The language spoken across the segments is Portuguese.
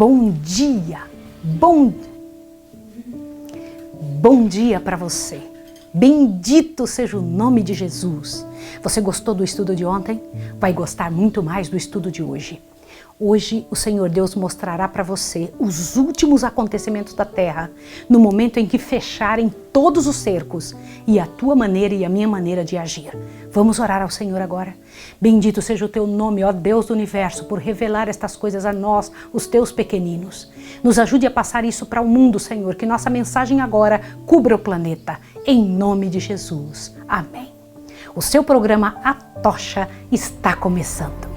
Bom dia, bom dia para você. Bendito seja o nome de Jesus. Você gostou do estudo de ontem? Vai gostar muito mais do estudo de hoje. Hoje o Senhor Deus mostrará para você os últimos acontecimentos da terra, no momento em que fecharem todos os cercos e a tua maneira e a minha maneira de agir. Vamos orar ao Senhor agora? Bendito seja o teu nome, ó Deus do universo, por revelar estas coisas a nós, os teus pequeninos. Nos ajude a passar isso para o mundo, Senhor, que nossa mensagem agora cubra o planeta. Em nome de Jesus. Amém. O seu programa A Tocha está começando.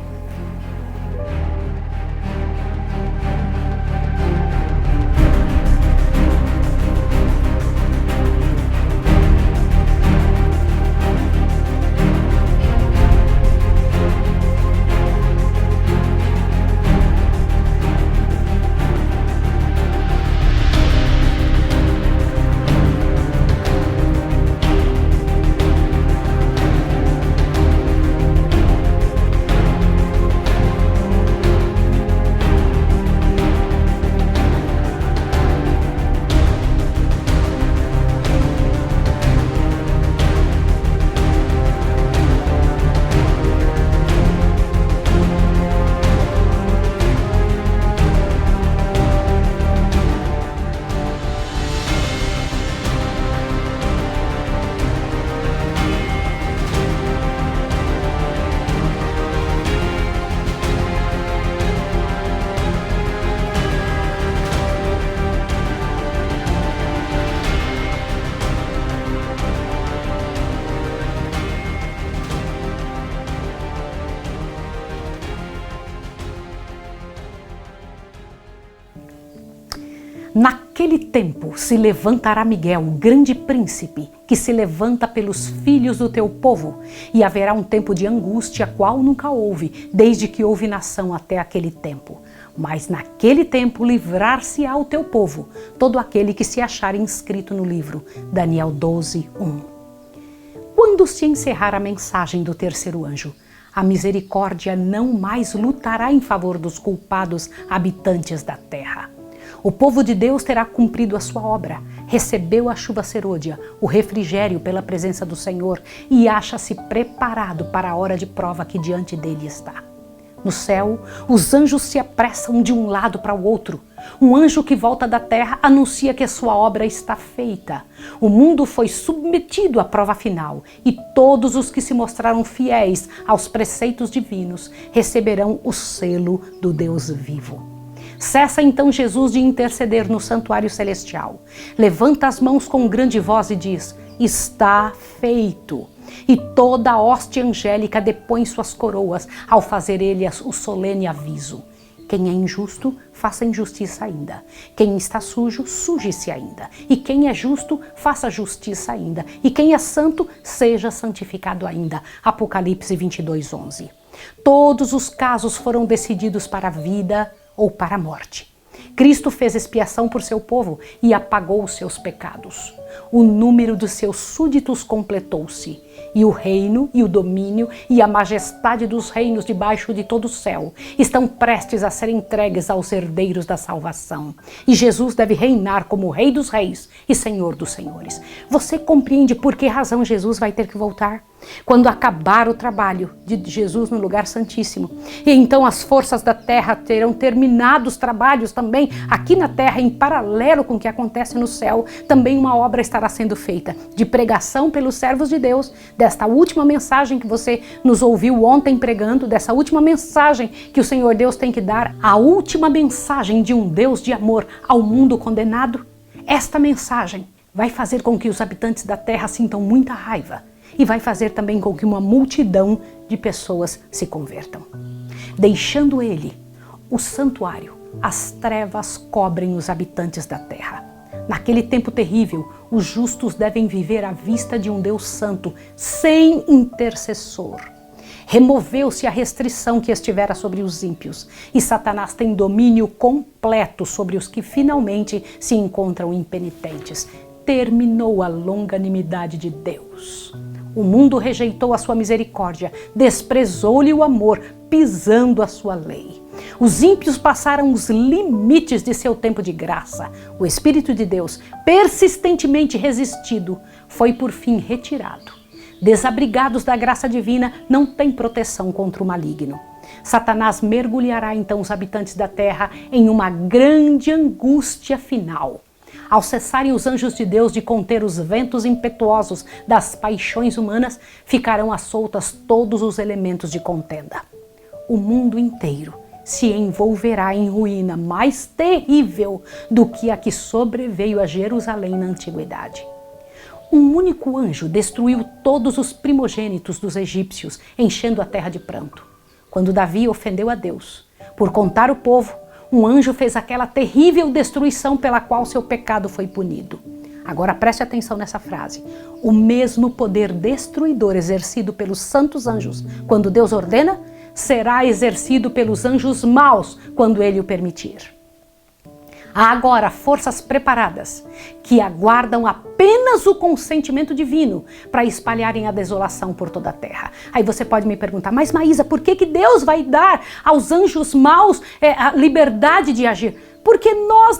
Naquele tempo se levantará Miguel, o grande príncipe, que se levanta pelos filhos do teu povo, e haverá um tempo de angústia, qual nunca houve, desde que houve nação até aquele tempo. Mas naquele tempo livrar-se-á o teu povo, todo aquele que se achar inscrito no livro. Daniel 12:1. Quando se encerrar a mensagem do terceiro anjo, a misericórdia não mais lutará em favor dos culpados habitantes da terra. O povo de Deus terá cumprido a sua obra, recebeu a chuva serôdia, o refrigério pela presença do Senhor e acha-se preparado para a hora de prova que diante dele está. No céu, os anjos se apressam de um lado para o outro. Um anjo que volta da terra anuncia que a sua obra está feita. O mundo foi submetido à prova final e todos os que se mostraram fiéis aos preceitos divinos receberão o selo do Deus vivo. Cessa então Jesus de interceder no santuário celestial. Levanta as mãos com grande voz e diz: está feito. E toda a hoste angélica depõe suas coroas ao fazer ele o solene aviso. Quem é injusto, faça injustiça ainda. Quem está sujo, suje-se ainda. E quem é justo, faça justiça ainda. E quem é santo, seja santificado ainda. Apocalipse 22:11. Todos os casos foram decididos para a vida ou para a morte. Cristo fez expiação por seu povo e apagou os seus pecados. O número dos seus súditos completou-se, e o reino e o domínio e a majestade dos reinos debaixo de todo o céu estão prestes a ser entregues aos herdeiros da salvação. E Jesus deve reinar como Rei dos Reis e Senhor dos Senhores. Você compreende por que razão Jesus vai ter que voltar? Quando acabar o trabalho de Jesus no lugar santíssimo. E então as forças da terra terão terminado os trabalhos também aqui na terra, em paralelo com o que acontece no céu. Também uma obra estará sendo feita de pregação pelos servos de Deus, desta última mensagem que você nos ouviu ontem pregando, dessa última mensagem que o Senhor Deus tem que dar, a última mensagem de um Deus de amor ao mundo condenado. Esta mensagem vai fazer com que os habitantes da terra sintam muita raiva. E vai fazer também com que uma multidão de pessoas se convertam. Deixando ele, o santuário, as trevas cobrem os habitantes da terra. Naquele tempo terrível, os justos devem viver à vista de um Deus santo, sem intercessor. Removeu-se a restrição que estivera sobre os ímpios, e Satanás tem domínio completo sobre os que finalmente se encontram impenitentes. Terminou a longanimidade de Deus. O mundo rejeitou a sua misericórdia, desprezou-lhe o amor, pisando a sua lei. Os ímpios passaram os limites de seu tempo de graça. O Espírito de Deus, persistentemente resistido, foi por fim retirado. Desabrigados da graça divina, não têm proteção contra o maligno. Satanás mergulhará então os habitantes da terra em uma grande angústia final. Ao cessarem os anjos de Deus de conter os ventos impetuosos das paixões humanas, ficarão à soltas todos os elementos de contenda. O mundo inteiro se envolverá em ruína mais terrível do que a que sobreveio a Jerusalém na antiguidade. Um único anjo destruiu todos os primogênitos dos egípcios, enchendo a terra de pranto. Quando Davi ofendeu a Deus, por contar o povo, um anjo fez aquela terrível destruição pela qual seu pecado foi punido. Agora preste atenção nessa frase. O mesmo poder destruidor exercido pelos santos anjos quando Deus ordena, será exercido pelos anjos maus quando ele o permitir. Há agora forças preparadas que aguardam apenas o consentimento divino para espalharem a desolação por toda a terra. Aí você pode me perguntar, mas Maísa, por que Deus vai dar aos anjos maus a liberdade de agir? Porque nós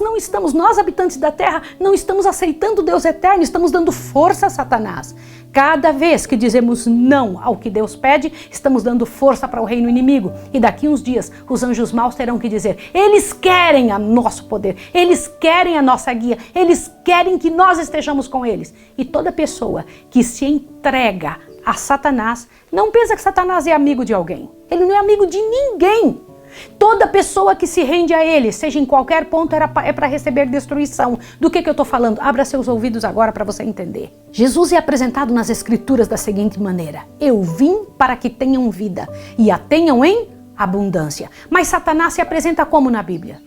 habitantes da terra, não estamos aceitando Deus eterno, estamos dando força a Satanás. Cada vez que dizemos não ao que Deus pede, estamos dando força para o reino inimigo. E daqui uns dias, os anjos maus terão que dizer, eles querem o nosso poder, eles querem a nossa guia, eles querem que nós estejamos com eles. E toda pessoa que se entrega a Satanás, não pensa que Satanás é amigo de alguém. Ele não é amigo de ninguém. Toda pessoa que se rende a ele, seja em qualquer ponto, é para receber destruição. Do que eu estou falando? Abra seus ouvidos agora para você entender. Jesus é apresentado nas Escrituras da seguinte maneira: eu vim para que tenham vida e a tenham em abundância. Mas Satanás se apresenta como na Bíblia?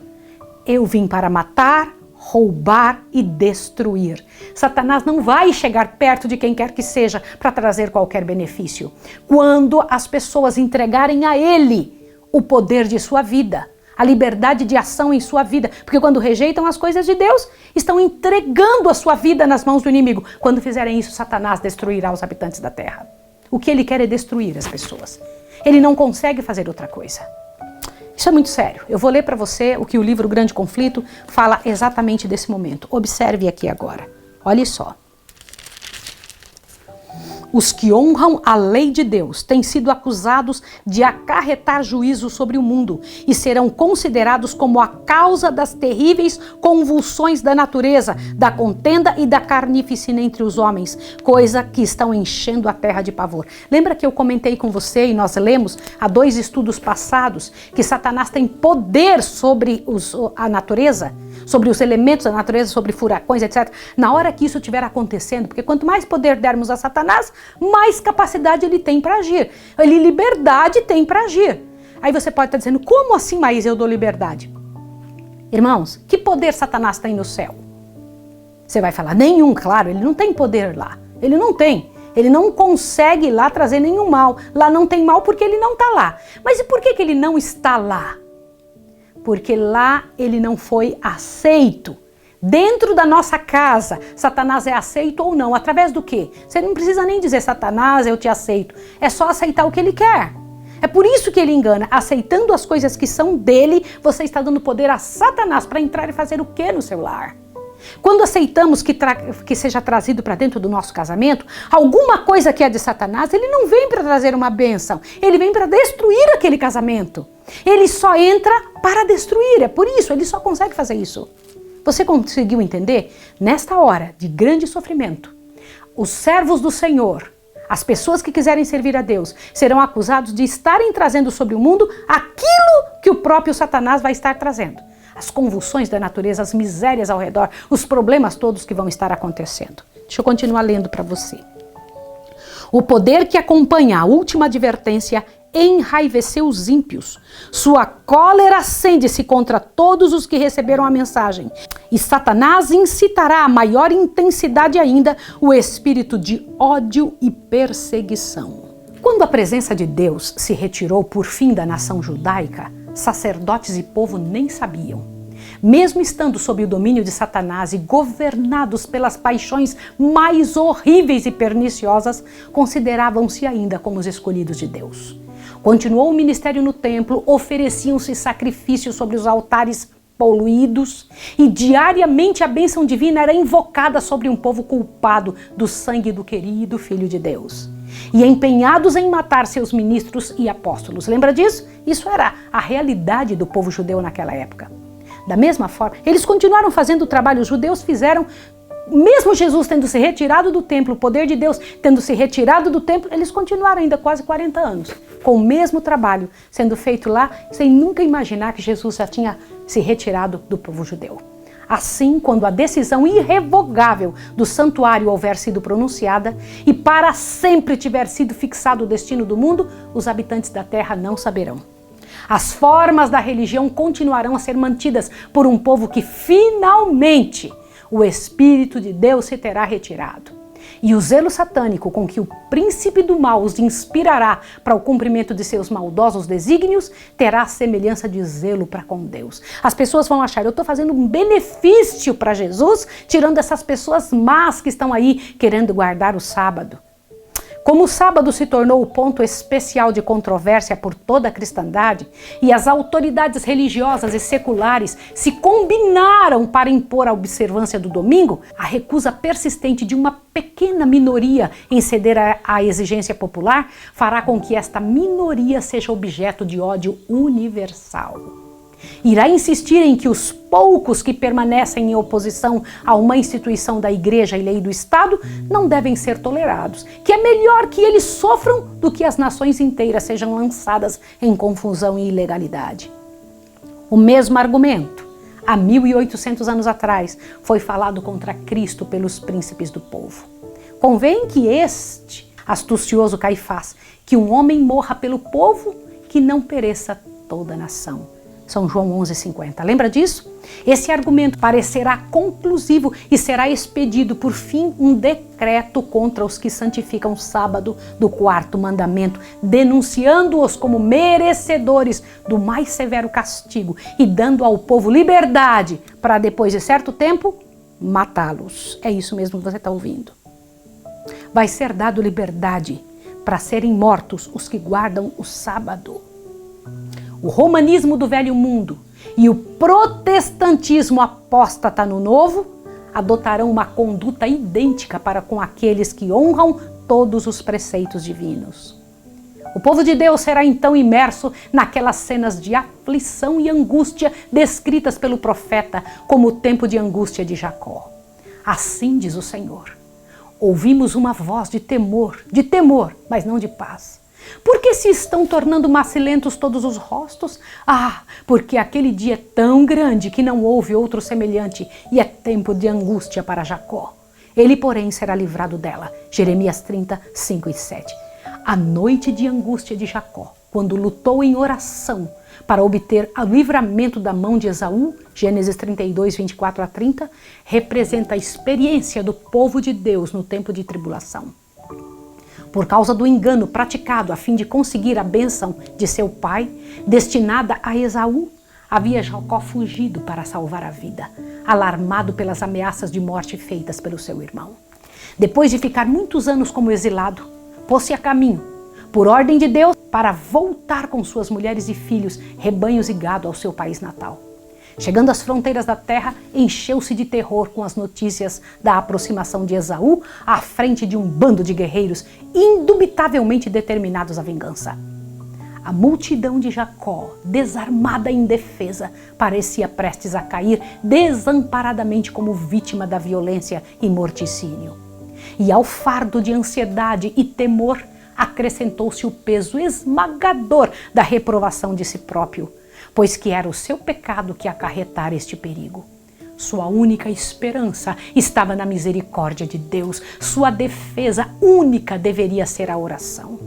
Eu vim para matar, roubar e destruir. Satanás não vai chegar perto de quem quer que seja para trazer qualquer benefício. Quando as pessoas entregarem a ele o poder de sua vida, a liberdade de ação em sua vida, porque quando rejeitam as coisas de Deus, estão entregando a sua vida nas mãos do inimigo. Quando fizerem isso, Satanás destruirá os habitantes da terra. O que ele quer é destruir as pessoas. Ele não consegue fazer outra coisa. Isso é muito sério. Eu vou ler para você o que o livro Grande Conflito fala exatamente desse momento. Observe aqui agora. Olhe só. Os que honram a lei de Deus têm sido acusados de acarretar juízo sobre o mundo e serão considerados como a causa das terríveis convulsões da natureza, da contenda e da carnificina entre os homens, coisa que estão enchendo a terra de pavor. Lembra que eu comentei com você e nós lemos há 2 estudos passados que Satanás tem poder sobre a natureza? Sobre os elementos da natureza, sobre furacões, etc. Na hora que isso estiver acontecendo, porque quanto mais poder dermos a Satanás, mais capacidade ele tem para agir. Ele liberdade tem para agir. Aí você pode estar dizendo, como assim, Maísa, eu dou liberdade? Irmãos, que poder Satanás tem no céu? Você vai falar, nenhum, claro, ele não tem poder lá. Ele não tem. Ele não consegue lá trazer nenhum mal. Lá não tem mal porque ele não está lá. Mas e por que ele não está lá? Porque lá ele não foi aceito. Dentro da nossa casa, Satanás é aceito ou não? Através do quê? Você não precisa nem dizer, Satanás, eu te aceito. É só aceitar o que ele quer. É por isso que ele engana. Aceitando as coisas que são dele, você está dando poder a Satanás para entrar e fazer o quê no seu lar? Quando aceitamos que seja trazido para dentro do nosso casamento, alguma coisa que é de Satanás, ele não vem para trazer uma bênção, ele vem para destruir aquele casamento. Ele só entra para destruir, é por isso, ele só consegue fazer isso. Você conseguiu entender? Nesta hora de grande sofrimento, os servos do Senhor, as pessoas que quiserem servir a Deus, serão acusados de estarem trazendo sobre o mundo aquilo que o próprio Satanás vai estar trazendo. As convulsões da natureza, as misérias ao redor, os problemas todos que vão estar acontecendo. Deixa eu continuar lendo para você. O poder que acompanha a última advertência enraiveceu os ímpios. Sua cólera acende-se contra todos os que receberam a mensagem. E Satanás incitará a maior intensidade ainda o espírito de ódio e perseguição. Quando a presença de Deus se retirou por fim da nação judaica, sacerdotes e povo nem sabiam. Mesmo estando sob o domínio de Satanás e governados pelas paixões mais horríveis e perniciosas, consideravam-se ainda como os escolhidos de Deus. Continuou o ministério no templo, ofereciam-se sacrifícios sobre os altares poluídos e diariamente a bênção divina era invocada sobre um povo culpado do sangue do querido Filho de Deus e empenhados em matar seus ministros e apóstolos. Lembra disso? Isso era a realidade do povo judeu naquela época. Da mesma forma, eles continuaram fazendo o trabalho, os judeus fizeram, mesmo Jesus tendo se retirado do templo, o poder de Deus tendo se retirado do templo, eles continuaram ainda quase 40 anos, com o mesmo trabalho sendo feito lá, sem nunca imaginar que Jesus já tinha se retirado do povo judeu. Assim, quando a decisão irrevogável do santuário houver sido pronunciada e para sempre tiver sido fixado o destino do mundo, os habitantes da terra não saberão. As formas da religião continuarão a ser mantidas por um povo que finalmente o Espírito de Deus se terá retirado. E o zelo satânico com que o príncipe do mal os inspirará para o cumprimento de seus maldosos desígnios terá a semelhança de zelo para com Deus. As pessoas vão achar, eu estou fazendo um benefício para Jesus, tirando essas pessoas más que estão aí querendo guardar o sábado. Como o sábado se tornou o ponto especial de controvérsia por toda a cristandade e as autoridades religiosas e seculares se combinaram para impor a observância do domingo, a recusa persistente de uma pequena minoria em ceder à exigência popular fará com que esta minoria seja objeto de ódio universal. Irá insistir em que os poucos que permanecem em oposição a uma instituição da Igreja e lei do Estado não devem ser tolerados, que é melhor que eles sofram do que as nações inteiras sejam lançadas em confusão e ilegalidade. O mesmo argumento, há 1800 anos atrás, foi falado contra Cristo pelos príncipes do povo. Convém que este astucioso Caifás, que um homem morra pelo povo, que não pereça toda a nação. São João 11,50. Lembra disso? Esse argumento parecerá conclusivo e será expedido, por fim, um decreto contra os que santificam o sábado do quarto mandamento, denunciando-os como merecedores do mais severo castigo e dando ao povo liberdade para, depois de certo tempo, matá-los. É isso mesmo que você está ouvindo. Vai ser dado liberdade para serem mortos os que guardam o sábado. O romanismo do velho mundo e o protestantismo apóstata no novo adotarão uma conduta idêntica para com aqueles que honram todos os preceitos divinos. O povo de Deus será então imerso naquelas cenas de aflição e angústia descritas pelo profeta como o tempo de angústia de Jacó. Assim diz o Senhor: ouvimos uma voz de temor, mas não de paz. Por que se estão tornando macilentos todos os rostos? Ah, porque aquele dia é tão grande que não houve outro semelhante e é tempo de angústia para Jacó. Ele, porém, será livrado dela. Jeremias 30, 5 e 7. A noite de angústia de Jacó, quando lutou em oração para obter o livramento da mão de Esaú, Gênesis 32, 24 a 30, representa a experiência do povo de Deus no tempo de tribulação. Por causa do engano praticado a fim de conseguir a bênção de seu pai, destinada a Esaú, havia Jacó fugido para salvar a vida, alarmado pelas ameaças de morte feitas pelo seu irmão. Depois de ficar muitos anos como exilado, pôs-se a caminho, por ordem de Deus, para voltar com suas mulheres e filhos, rebanhos e gado ao seu país natal. Chegando às fronteiras da terra, encheu-se de terror com as notícias da aproximação de Esaú à frente de um bando de guerreiros indubitavelmente determinados à vingança. A multidão de Jacó, desarmada e indefesa, parecia prestes a cair desamparadamente como vítima da violência e morticínio. E ao fardo de ansiedade e temor, acrescentou-se o peso esmagador da reprovação de si próprio, pois que era o seu pecado que acarretara este perigo. Sua única esperança estava na misericórdia de Deus. Sua defesa única deveria ser a oração.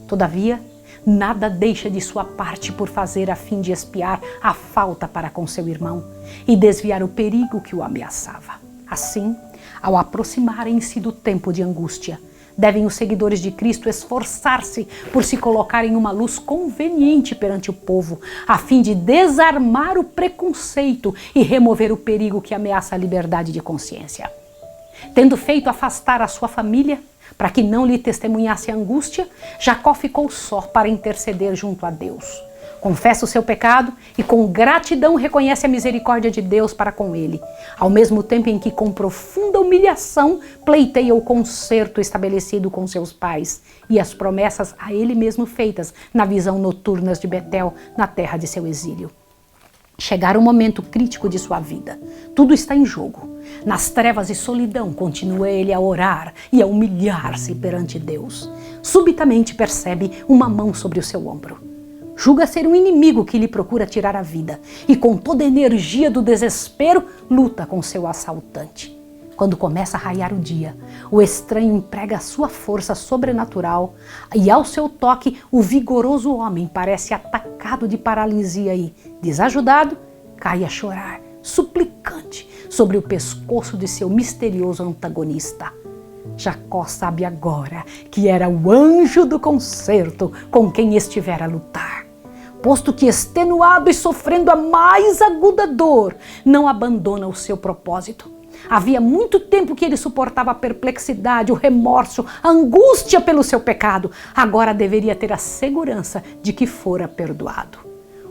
Todavia, nada deixa de sua parte por fazer a fim de expiar a falta para com seu irmão e desviar o perigo que o ameaçava. Assim, ao aproximarem-se do tempo de angústia, devem os seguidores de Cristo esforçar-se por se colocar em uma luz conveniente perante o povo, a fim de desarmar o preconceito e remover o perigo que ameaça a liberdade de consciência. Tendo feito afastar a sua família, Para que não lhe testemunhasse a angústia, Jacó ficou só para interceder junto a Deus. Confessa o seu pecado e com gratidão reconhece a misericórdia de Deus para com ele, ao mesmo tempo em que com profunda humilhação pleiteia o concerto estabelecido com seus pais e as promessas a ele mesmo feitas na visão noturnas de Betel, na terra de seu exílio. Chegara o momento crítico de sua vida. Tudo está em jogo. Nas trevas e solidão continua ele a orar e a humilhar-se perante Deus. Subitamente percebe uma mão sobre o seu ombro. Julga ser um inimigo que lhe procura tirar a vida e com toda a energia do desespero luta com seu assaltante. Quando começa a raiar o dia, o estranho emprega a sua força sobrenatural e ao seu toque o vigoroso homem parece atacado de paralisia e, desajudado, cai a chorar, suplicante, sobre o pescoço de seu misterioso antagonista. Jacó sabe agora que era o anjo do concerto com quem estivera a lutar. Posto que extenuado e sofrendo a mais aguda dor, não abandona o seu propósito. Havia muito tempo que ele suportava a perplexidade, o remorso, a angústia pelo seu pecado. Agora deveria ter a segurança de que fora perdoado.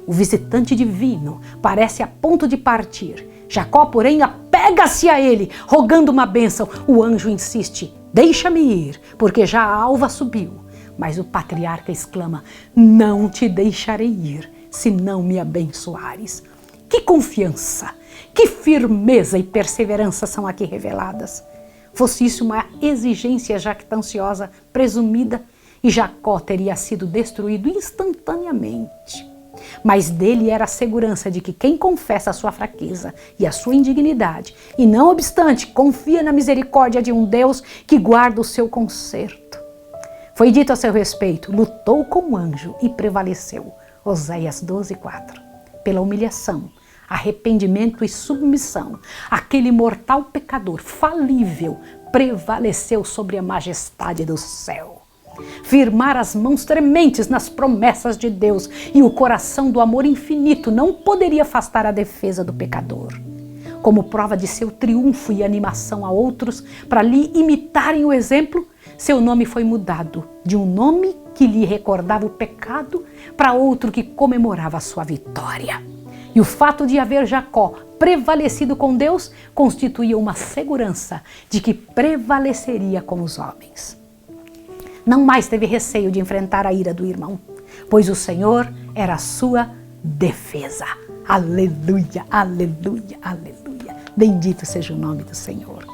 O visitante divino parece a ponto de partir. Jacó, porém, apega-se a ele, rogando uma bênção. O anjo insiste: deixa-me ir, porque já a alva subiu. Mas o patriarca exclama: não te deixarei ir, se não me abençoares. Que confiança, que firmeza e perseverança são aqui reveladas. Fosse isso uma exigência jactanciosa, presumida, e Jacó teria sido destruído instantaneamente. Mas dele era a segurança de que quem confessa a sua fraqueza e a sua indignidade, e não obstante confia na misericórdia de um Deus que guarda o seu conserto. Foi dito a seu respeito: lutou com o anjo e prevaleceu. Oséias 12:4. Pela humilhação, arrependimento e submissão, aquele mortal pecador falível prevaleceu sobre a majestade do céu. Firmar as mãos trementes nas promessas de Deus e o coração do amor infinito não poderia afastar a defesa do pecador. Como prova de seu triunfo e animação a outros para lhe imitarem o exemplo, seu nome foi mudado de um nome que lhe recordava o pecado para outro que comemorava a sua vitória. E o fato de haver Jacó prevalecido com Deus constituía uma segurança de que prevaleceria com os homens. Não mais teve receio de enfrentar a ira do irmão, pois o Senhor era a sua defesa. Aleluia, aleluia, aleluia. Bendito seja o nome do Senhor.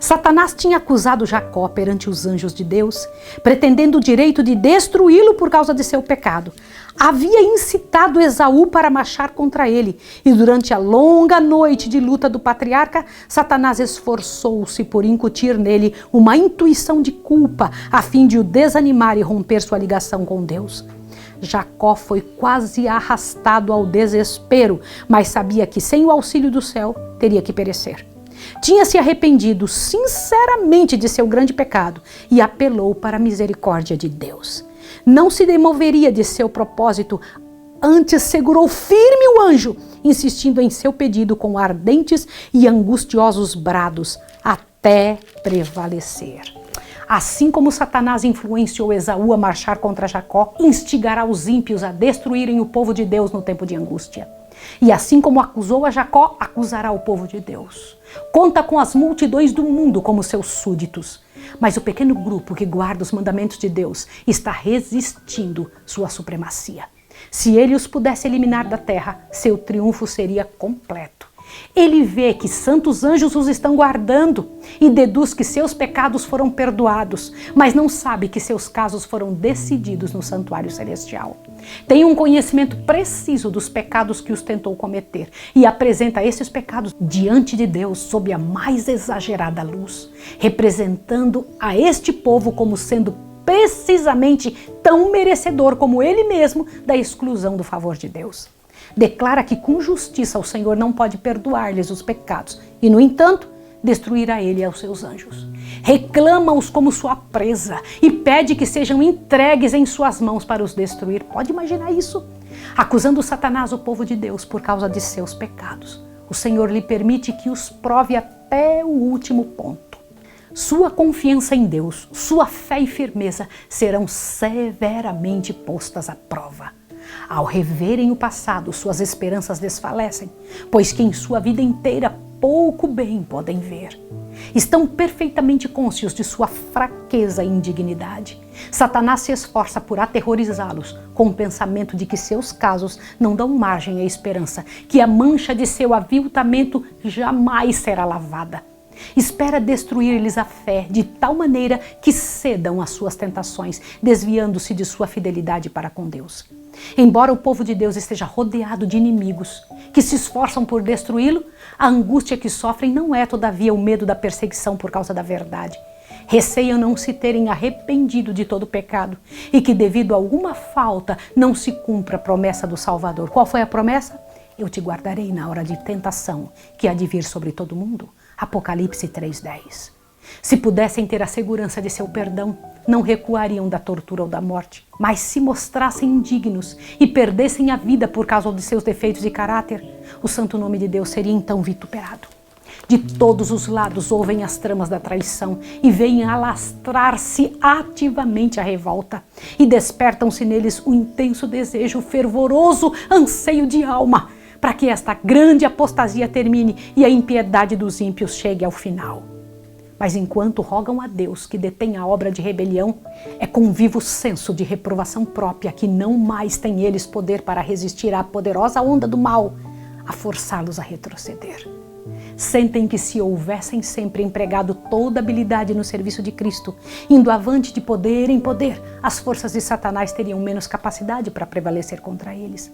Satanás tinha acusado Jacó perante os anjos de Deus, pretendendo o direito de destruí-lo por causa de seu pecado. Havia incitado Esaú para marchar contra ele, e durante a longa noite de luta do patriarca, Satanás esforçou-se por incutir nele uma intuição de culpa, a fim de o desanimar e romper sua ligação com Deus. Jacó foi quase arrastado ao desespero, mas sabia que sem o auxílio do céu teria que perecer. Tinha se arrependido sinceramente de seu grande pecado e apelou para a misericórdia de Deus. Não se demoveria de seu propósito, antes segurou firme o anjo, insistindo em seu pedido com ardentes e angustiosos brados, até prevalecer. Assim como Satanás influenciou Esaú a marchar contra Jacó, instigará os ímpios a destruírem o povo de Deus no tempo de angústia. E assim como acusou a Jacó, acusará o povo de Deus. Conta com as multidões do mundo como seus súditos. Mas o pequeno grupo que guarda os mandamentos de Deus está resistindo sua supremacia. Se ele os pudesse eliminar da terra, seu triunfo seria completo. Ele vê que santos anjos os estão guardando e deduz que seus pecados foram perdoados, mas não sabe que seus casos foram decididos no santuário celestial. Tem um conhecimento preciso dos pecados que os tentou cometer e apresenta esses pecados diante de Deus sob a mais exagerada luz, representando a este povo como sendo precisamente tão merecedor como ele mesmo da exclusão do favor de Deus. Declara que com justiça o Senhor não pode perdoar-lhes os pecados e, no entanto, destruirá ele e aos seus anjos. Reclama-os como sua presa e pede que sejam entregues em suas mãos para os destruir. Pode imaginar isso? Acusando Satanás, o povo de Deus, por causa de seus pecados. O Senhor lhe permite que os prove até o último ponto. Sua confiança em Deus, sua fé e firmeza serão severamente postas à prova. Ao reverem o passado, suas esperanças desfalecem, pois que em sua vida inteira pouco bem podem ver. Estão perfeitamente cônscios de sua fraqueza e indignidade. Satanás se esforça por aterrorizá-los com o pensamento de que seus casos não dão margem à esperança, que a mancha de seu aviltamento jamais será lavada. Espera destruir-lhes a fé de tal maneira que cedam às suas tentações, desviando-se de sua fidelidade para com Deus. Embora o povo de Deus esteja rodeado de inimigos que se esforçam por destruí-lo, a angústia que sofrem não é, todavia, o medo da perseguição por causa da verdade. Receiam não se terem arrependido de todo pecado e que, devido a alguma falta, não se cumpra a promessa do Salvador. Qual foi a promessa? Eu te guardarei na hora de tentação que há de vir sobre todo mundo. Apocalipse 3:10. Se pudessem ter a segurança de seu perdão, não recuariam da tortura ou da morte, mas se mostrassem indignos e perdessem a vida por causa de seus defeitos de caráter, o santo nome de Deus seria então vituperado. De todos os lados ouvem as tramas da traição e veem alastrar-se ativamente a revolta, e despertam-se neles um intenso desejo, fervoroso anseio de alma, para que esta grande apostasia termine e a impiedade dos ímpios chegue ao final. Mas enquanto rogam a Deus que detém a obra de rebelião, é com vivo senso de reprovação própria que não mais têm eles poder para resistir à poderosa onda do mal, a forçá-los a retroceder. Sentem que se houvessem sempre empregado toda a habilidade no serviço de Cristo, indo avante de poder em poder, as forças de Satanás teriam menos capacidade para prevalecer contra eles.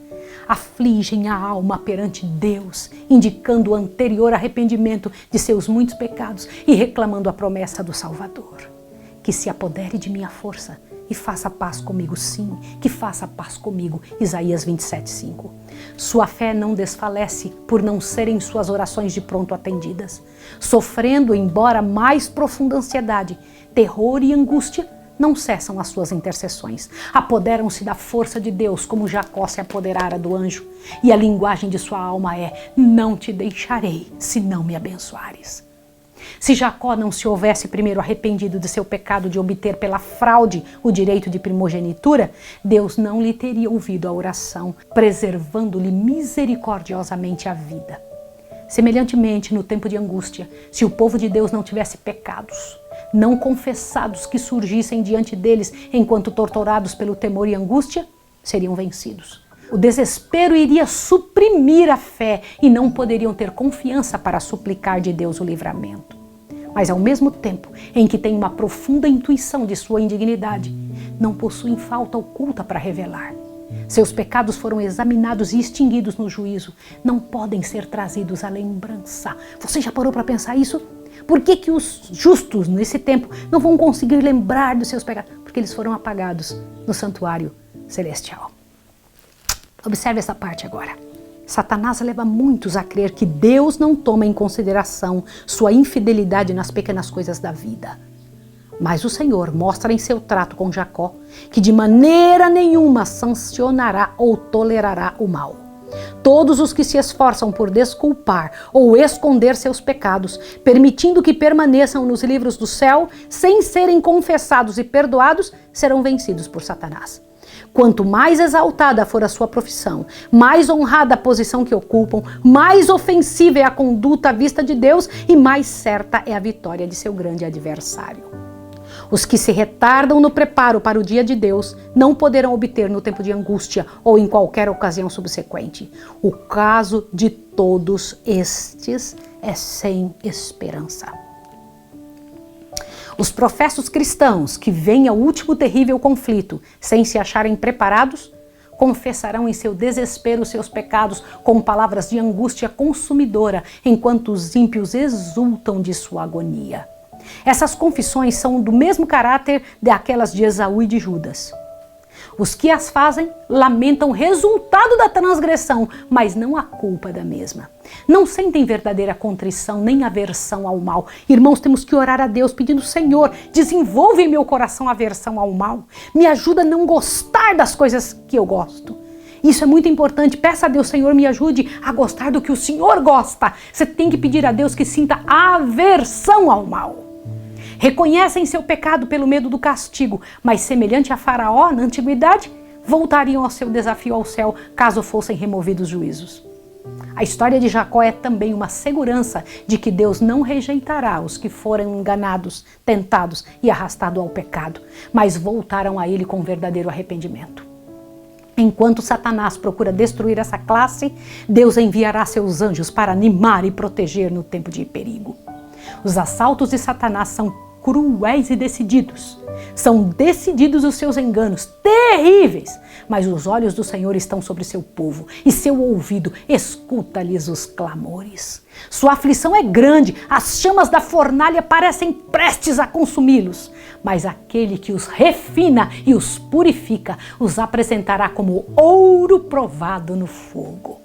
Afligem a alma perante Deus, indicando o anterior arrependimento de seus muitos pecados e reclamando a promessa do Salvador. Que se apodere de minha força e faça paz comigo, sim, que faça paz comigo. Isaías 27:5. Sua fé não desfalece por não serem suas orações de pronto atendidas. Sofrendo, embora mais profunda ansiedade, terror e angústia, não cessam as suas intercessões. Apoderam-se da força de Deus como Jacó se apoderara do anjo. E a linguagem de sua alma é: não te deixarei se não me abençoares. Se Jacó não se houvesse primeiro arrependido de seu pecado de obter pela fraude o direito de primogenitura, Deus não lhe teria ouvido a oração, preservando-lhe misericordiosamente a vida. Semelhantemente, no tempo de angústia, se o povo de Deus não tivesse pecados, não confessados que surgissem diante deles enquanto torturados pelo temor e angústia, seriam vencidos. O desespero iria suprimir a fé e não poderiam ter confiança para suplicar de Deus o livramento. Mas ao mesmo tempo em que têm uma profunda intuição de sua indignidade, não possuem falta oculta para revelar. Seus pecados foram examinados e extinguidos no juízo, não podem ser trazidos à lembrança. Você já parou para pensar isso? Por que os justos nesse tempo não vão conseguir lembrar dos seus pecados? Porque eles foram apagados no santuário celestial. Observe essa parte agora. Satanás leva muitos a crer que Deus não toma em consideração sua infidelidade nas pequenas coisas da vida. Mas o Senhor mostra em seu trato com Jacó que de maneira nenhuma sancionará ou tolerará o mal. Todos os que se esforçam por desculpar ou esconder seus pecados, permitindo que permaneçam nos livros do céu, sem serem confessados e perdoados, serão vencidos por Satanás. Quanto mais exaltada for a sua profissão, mais honrada a posição que ocupam, mais ofensiva é a conduta à vista de Deus e mais certa é a vitória de seu grande adversário. Os que se retardam no preparo para o dia de Deus não poderão obter no tempo de angústia ou em qualquer ocasião subsequente. O caso de todos estes é sem esperança. Os professos cristãos que veem ao último terrível conflito sem se acharem preparados, confessarão em seu desespero seus pecados com palavras de angústia consumidora, enquanto os ímpios exultam de sua agonia. Essas confissões são do mesmo caráter daquelas de Esaú e de Judas. Os que as fazem lamentam o resultado da transgressão, mas não a culpa da mesma. Não sentem verdadeira contrição nem aversão ao mal. Irmãos, temos que orar a Deus pedindo: Senhor, desenvolve em meu coração aversão ao mal. Me ajuda a não gostar das coisas que eu gosto. Isso é muito importante. Peça a Deus: Senhor, me ajude a gostar do que o Senhor gosta. Você tem que pedir a Deus que sinta aversão ao mal. Reconhecem seu pecado pelo medo do castigo, mas semelhante a Faraó na antiguidade, voltariam ao seu desafio ao céu caso fossem removidos juízos. A história de Jacó é também uma segurança de que Deus não rejeitará os que foram enganados, tentados e arrastados ao pecado, mas voltarão a ele com verdadeiro arrependimento. Enquanto Satanás procura destruir essa classe, Deus enviará seus anjos para animar e proteger no tempo de perigo. Os assaltos de Satanás são cruéis e decididos. São decididos os seus enganos, terríveis, mas os olhos do Senhor estão sobre seu povo e seu ouvido escuta-lhes os clamores. Sua aflição é grande, as chamas da fornalha parecem prestes a consumi-los, mas aquele que os refina e os purifica os apresentará como ouro provado no fogo.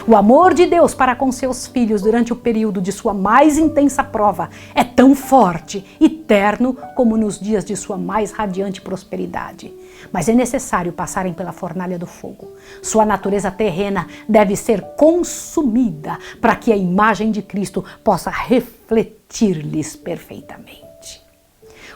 O amor de Deus para com seus filhos durante o período de sua mais intensa prova é tão forte e terno como nos dias de sua mais radiante prosperidade. Mas é necessário passarem pela fornalha do fogo. Sua natureza terrena deve ser consumida para que a imagem de Cristo possa refletir-lhes perfeitamente.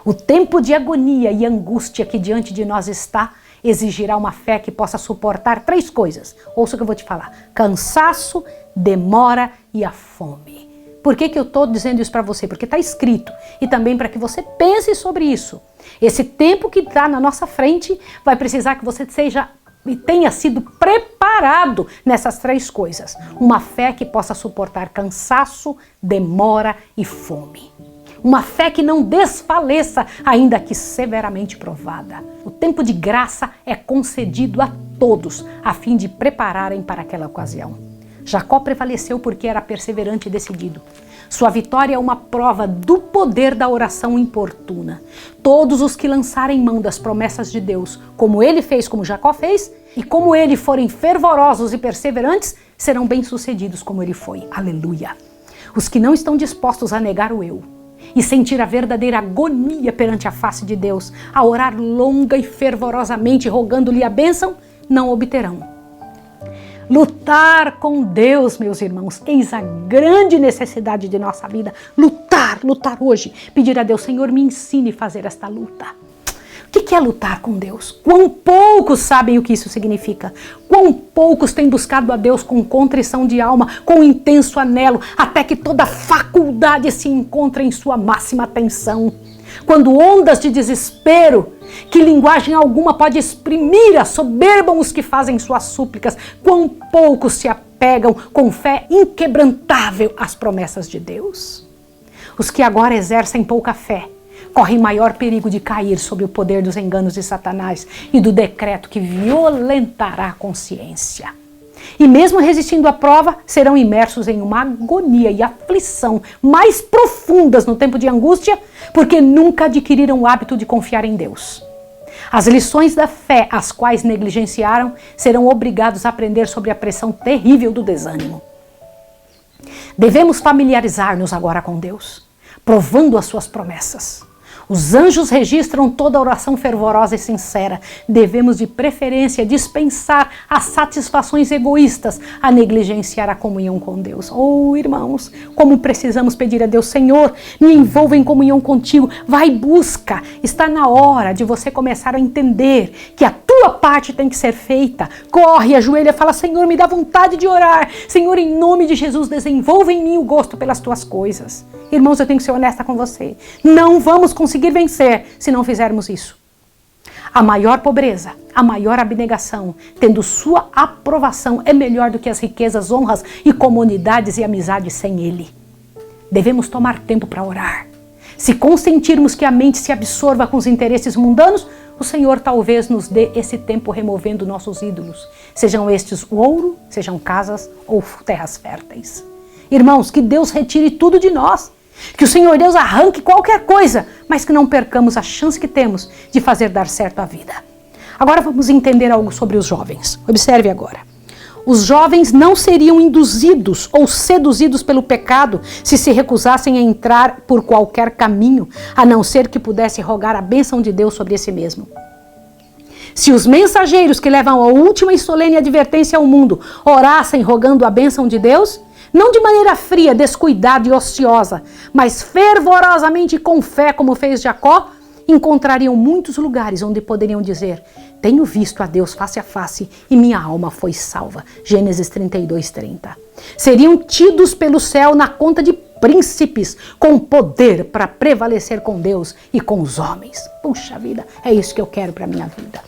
O tempo de agonia e angústia que diante de nós está exigirá uma fé que possa suportar 3 coisas. Ouça o que eu vou te falar: cansaço, demora e a fome. Por que eu estou dizendo isso para você? Porque está escrito. E também para que você pense sobre isso. Esse tempo que está na nossa frente vai precisar que você seja e tenha sido preparado nessas 3 coisas. Uma fé que possa suportar cansaço, demora e fome. Uma fé que não desfaleça, ainda que severamente provada. O tempo de graça é concedido a todos, a fim de prepararem para aquela ocasião. Jacó prevaleceu porque era perseverante e decidido. Sua vitória é uma prova do poder da oração importuna. Todos os que lançarem mão das promessas de Deus, como ele fez, como Jacó fez, e como ele forem fervorosos e perseverantes, serão bem-sucedidos como ele foi. Aleluia! Os que não estão dispostos a negar o eu, e sentir a verdadeira agonia perante a face de Deus, a orar longa e fervorosamente rogando-lhe a bênção, não obterão. Lutar com Deus, meus irmãos, eis a grande necessidade de nossa vida. Lutar hoje. Pedir a Deus: Senhor, me ensine a fazer esta luta. O que é lutar com Deus? Quão poucos sabem o que isso significa? Quão poucos têm buscado a Deus com contrição de alma, com intenso anelo, até que toda faculdade se encontre em sua máxima tensão. Quando ondas de desespero, que linguagem alguma pode exprimir, assoberbam os que fazem suas súplicas, quão poucos se apegam com fé inquebrantável às promessas de Deus. Os que agora exercem pouca fé correm maior perigo de cair sob o poder dos enganos de Satanás e do decreto que violentará a consciência. E mesmo resistindo à prova, serão imersos em uma agonia e aflição mais profundas no tempo de angústia, porque nunca adquiriram o hábito de confiar em Deus. As lições da fé, as quais negligenciaram, serão obrigados a aprender sobre a pressão terrível do desânimo. Devemos familiarizar-nos agora com Deus, provando as suas promessas. Os anjos registram toda oração fervorosa e sincera. Devemos de preferência dispensar as satisfações egoístas a negligenciar a comunhão com Deus. Oh, irmãos, como precisamos pedir a Deus: Senhor, me envolva em comunhão contigo. Vai, busca. Está na hora de você começar a entender que a tua parte tem que ser feita. Corre, ajoelha, fala: Senhor, me dá vontade de orar. Senhor, em nome de Jesus, desenvolva em mim o gosto pelas tuas coisas. Irmãos, eu tenho que ser honesta com você. Não vamos conseguir vencer se não fizermos isso. A maior pobreza, a maior abnegação, tendo sua aprovação, é melhor do que as riquezas, honras e comunidades e amizades sem Ele. Devemos tomar tempo para orar. Se consentirmos que a mente se absorva com os interesses mundanos, o Senhor talvez nos dê esse tempo removendo nossos ídolos, sejam estes o ouro, sejam casas ou terras férteis. Irmãos, que Deus retire tudo de nós. Que o Senhor Deus arranque qualquer coisa, mas que não percamos a chance que temos de fazer dar certo a vida. Agora vamos entender algo sobre os jovens. Observe agora. Os jovens não seriam induzidos ou seduzidos pelo pecado se se recusassem a entrar por qualquer caminho, a não ser que pudesse rogar a bênção de Deus sobre esse mesmo. Se os mensageiros que levam a última e solene advertência ao mundo orassem rogando a bênção de Deus, Não de maneira fria, descuidada e ociosa, mas fervorosamente e com fé, como fez Jacó, encontrariam muitos lugares onde poderiam dizer: tenho visto a Deus face a face e minha alma foi salva. Gênesis 32:30. Seriam tidos pelo céu na conta de príncipes com poder para prevalecer com Deus e com os homens. Puxa vida, é isso que eu quero para minha vida.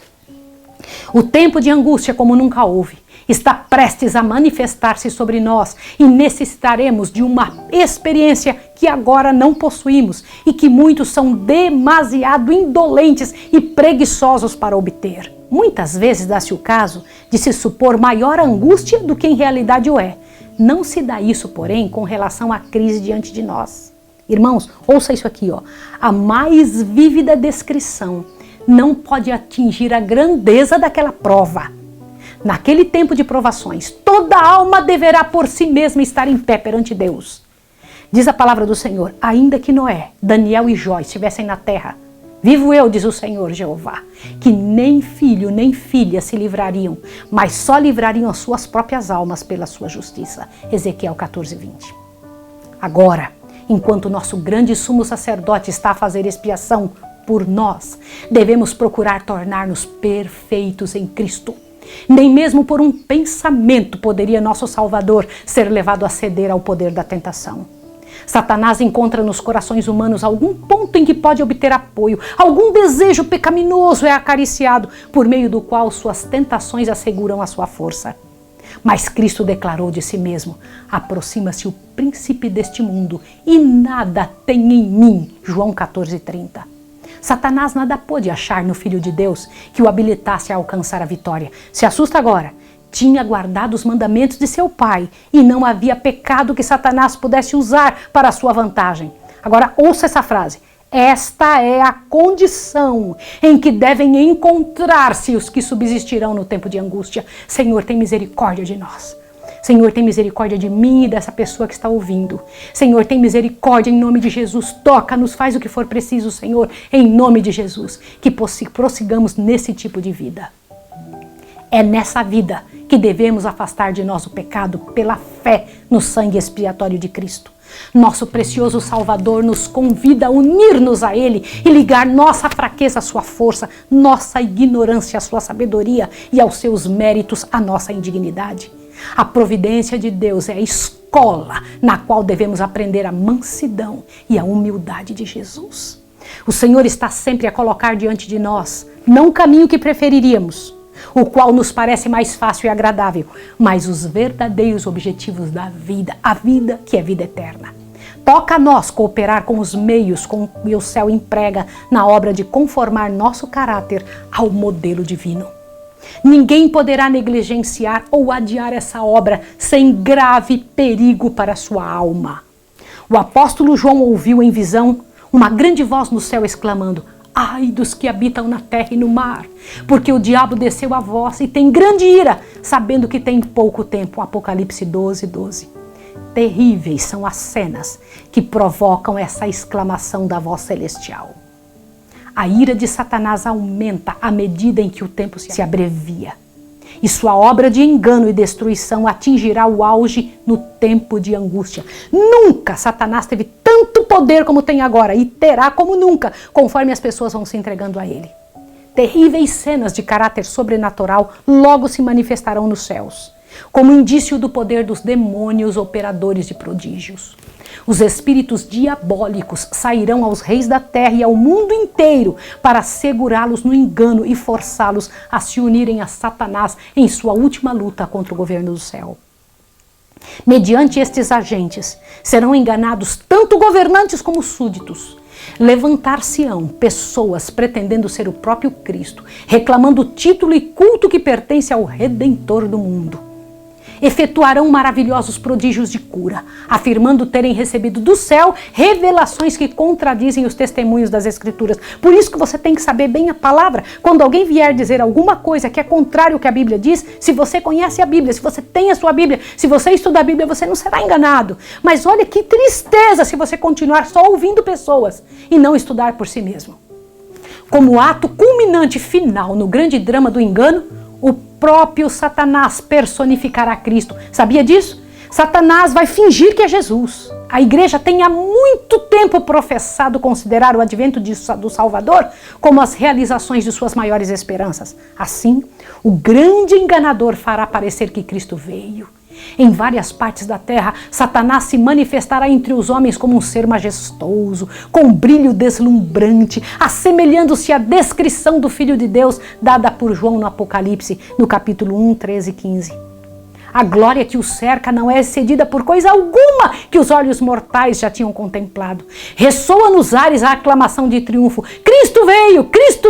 O tempo de angústia como nunca houve está prestes a manifestar-se sobre nós e necessitaremos de uma experiência que agora não possuímos e que muitos são demasiado indolentes e preguiçosos para obter. Muitas vezes dá-se o caso de se supor maior angústia do que em realidade o é. Não se dá isso, porém, com relação à crise diante de nós. Irmãos, ouça isso aqui, ó. A mais vívida descrição não pode atingir a grandeza daquela prova. Naquele tempo de provações, toda alma deverá por si mesma estar em pé perante Deus. Diz a palavra do Senhor: ainda que Noé, Daniel e Jó estivessem na terra, vivo eu, diz o Senhor Jeová, que nem filho nem filha se livrariam, mas só livrariam as suas próprias almas pela sua justiça. Ezequiel 14:20. Agora, enquanto nosso grande sumo sacerdote está a fazer expiação por nós, devemos procurar tornar-nos perfeitos em Cristo. Nem mesmo por um pensamento poderia nosso Salvador ser levado a ceder ao poder da tentação. Satanás encontra nos corações humanos algum ponto em que pode obter apoio, algum desejo pecaminoso é acariciado, por meio do qual suas tentações asseguram a sua força. Mas Cristo declarou de si mesmo: aproxima-se o príncipe deste mundo e nada tem em mim. João 14:30. Satanás nada pôde achar no Filho de Deus que o habilitasse a alcançar a vitória. Se assusta agora. Tinha guardado os mandamentos de seu pai e não havia pecado que Satanás pudesse usar para a sua vantagem. Agora ouça essa frase: esta é a condição em que devem encontrar-se os que subsistirão no tempo de angústia. Senhor, tem misericórdia de nós. Senhor, tem misericórdia de mim e dessa pessoa que está ouvindo. Senhor, tem misericórdia em nome de Jesus. Toca-nos, faz o que for preciso, Senhor, em nome de Jesus. Que prossigamos nesse tipo de vida. É nessa vida que devemos afastar de nós o pecado pela fé no sangue expiatório de Cristo. Nosso precioso Salvador nos convida a unir-nos a Ele e ligar nossa fraqueza à sua força, nossa ignorância à sua sabedoria e aos seus méritos à nossa indignidade. A providência de Deus é a escola na qual devemos aprender a mansidão e a humildade de Jesus. O Senhor está sempre a colocar diante de nós, não o caminho que preferiríamos, o qual nos parece mais fácil e agradável, mas os verdadeiros objetivos da vida, a vida que é vida eterna. Toca a nós cooperar com os meios com que o céu emprega na obra de conformar nosso caráter ao modelo divino. Ninguém poderá negligenciar ou adiar essa obra sem grave perigo para a sua alma. O apóstolo João ouviu em visão uma grande voz no céu exclamando: ai dos que habitam na terra e no mar, porque o diabo desceu a vós e tem grande ira, sabendo que tem pouco tempo. Apocalipse 12:12. Terríveis são as cenas que provocam essa exclamação da voz celestial. A ira de Satanás aumenta à medida em que o tempo se abrevia. E sua obra de engano e destruição atingirá o auge no tempo de angústia. Nunca Satanás teve tanto poder como tem agora, e terá como nunca, conforme as pessoas vão se entregando a ele. Terríveis cenas de caráter sobrenatural logo se manifestarão nos céus, como indício do poder dos demônios operadores de prodígios. Os espíritos diabólicos sairão aos reis da terra e ao mundo inteiro para segurá-los no engano e forçá-los a se unirem a Satanás em sua última luta contra o governo do céu. Mediante estes agentes, serão enganados tanto governantes como súditos. Levantar-se-ão pessoas pretendendo ser o próprio Cristo, reclamando o título e culto que pertence ao Redentor do mundo. Efetuarão maravilhosos prodígios de cura, afirmando terem recebido do céu revelações que contradizem os testemunhos das Escrituras. Por isso que você tem que saber bem a palavra. Quando alguém vier dizer alguma coisa que é contrário ao que a Bíblia diz, se você conhece a Bíblia, se você tem a sua Bíblia, se você estuda a Bíblia, você não será enganado. Mas olha que tristeza se você continuar só ouvindo pessoas e não estudar por si mesmo. Como ato culminante final no grande drama do engano, o próprio Satanás personificará Cristo. Sabia disso? Satanás vai fingir que é Jesus. A igreja tem há muito tempo professado considerar o advento do Salvador como as realizações de suas maiores esperanças. Assim, o grande enganador fará parecer que Cristo veio. Em várias partes da terra, Satanás se manifestará entre os homens como um ser majestoso, com um brilho deslumbrante, assemelhando-se à descrição do Filho de Deus dada por João no Apocalipse, no capítulo 1, 13 e 15. A glória que o cerca não é excedida por coisa alguma que os olhos mortais já tinham contemplado. Ressoa nos ares a aclamação de triunfo. Cristo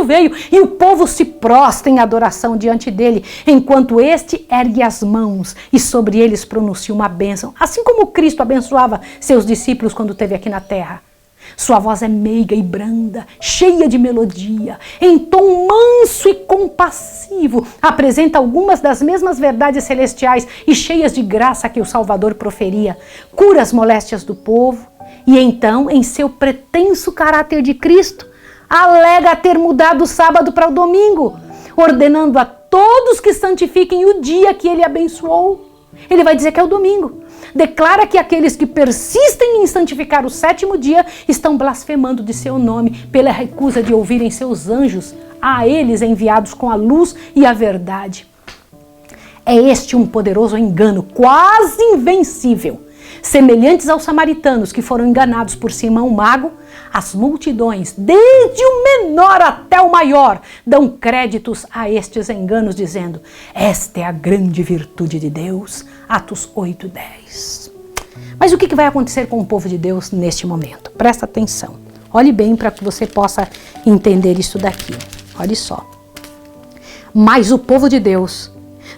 veio, e o povo se prostra em adoração diante dele, enquanto este ergue as mãos e sobre eles pronuncia uma bênção, assim como Cristo abençoava seus discípulos quando esteve aqui na terra. Sua voz é meiga e branda, cheia de melodia, em tom manso e compassivo, apresenta algumas das mesmas verdades celestiais e cheias de graça que o Salvador proferia, cura as moléstias do povo e então, em seu pretenso caráter de Cristo, alega ter mudado o sábado para o domingo, ordenando a todos que santifiquem o dia que ele abençoou. Ele vai dizer que é o domingo. Declara que aqueles que persistem em santificar o sétimo dia estão blasfemando de seu nome pela recusa de ouvirem seus anjos, a eles enviados com a luz e a verdade. É este um poderoso engano, quase invencível. Semelhantes aos samaritanos que foram enganados por Simão Mago, as multidões, desde o menor até o maior, dão créditos a estes enganos, dizendo: esta é a grande virtude de Deus. Atos 8:10. Mas o que vai acontecer com o povo de Deus neste momento? Presta atenção. Olhe bem para que você possa entender isso daqui. Olhe só. Mas o povo de Deus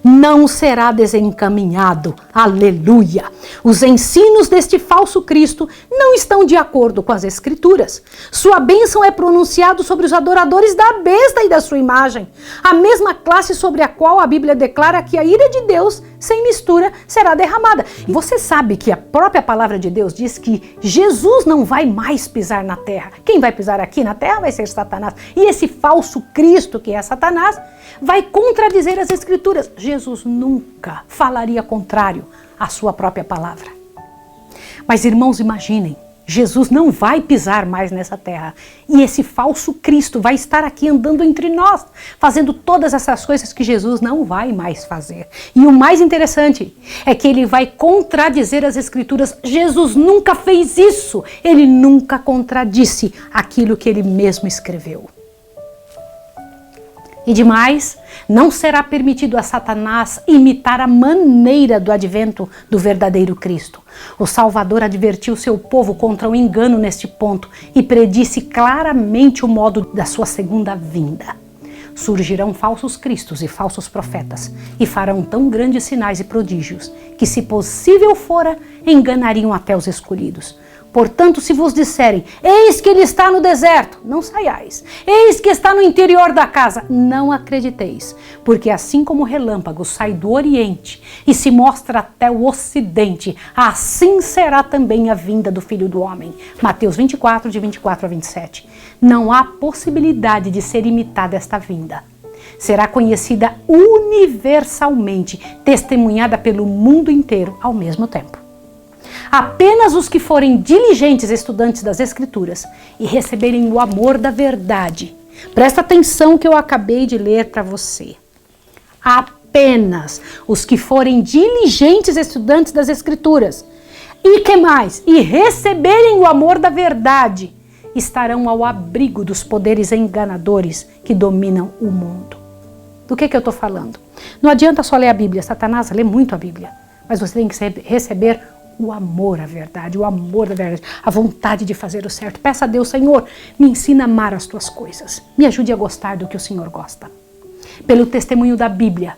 não será desencaminhado. Aleluia! Os ensinos deste falso Cristo não estão de acordo com as Escrituras. Sua bênção é pronunciada sobre os adoradores da besta e da sua imagem, a mesma classe sobre a qual a Bíblia declara que a ira de Deus, sem mistura, será derramada. E você sabe que a própria palavra de Deus diz que Jesus não vai mais pisar na terra. Quem vai pisar aqui na terra vai ser Satanás. E esse falso Cristo, que é Satanás, vai contradizer as Escrituras. Jesus nunca falaria contrário à sua própria palavra. Mas, irmãos, imaginem, Jesus não vai pisar mais nessa terra. E esse falso Cristo vai estar aqui andando entre nós, fazendo todas essas coisas que Jesus não vai mais fazer. E o mais interessante é que ele vai contradizer as Escrituras. Jesus nunca fez isso. Ele nunca contradisse aquilo que ele mesmo escreveu. E demais, não será permitido a Satanás imitar a maneira do advento do verdadeiro Cristo. O Salvador advertiu seu povo contra o engano neste ponto e predisse claramente o modo da sua segunda vinda. Surgirão falsos cristos e falsos profetas e farão tão grandes sinais e prodígios que, se possível fora, enganariam até os escolhidos. Portanto, se vos disserem, eis que ele está no deserto, não saiais. Eis que está no interior da casa, não acrediteis. Porque assim como o relâmpago sai do oriente e se mostra até o ocidente, assim será também a vinda do Filho do Homem. Mateus 24, de 24 a 27. Não há possibilidade de ser imitada esta vinda. Será conhecida universalmente, testemunhada pelo mundo inteiro ao mesmo tempo. Apenas os que forem diligentes estudantes das Escrituras e receberem o amor da verdade. Presta atenção que eu acabei de ler para você. Apenas os que forem diligentes estudantes das Escrituras. E que mais? E receberem o amor da verdade. Estarão ao abrigo dos poderes enganadores que dominam o mundo. Do que eu estou falando? Não adianta só ler a Bíblia. Satanás lê muito a Bíblia. Mas você tem que receber o amor à verdade, o amor da verdade, a vontade de fazer o certo. Peça a Deus: Senhor, me ensina a amar as tuas coisas. Me ajude a gostar do que o Senhor gosta. Pelo testemunho da Bíblia,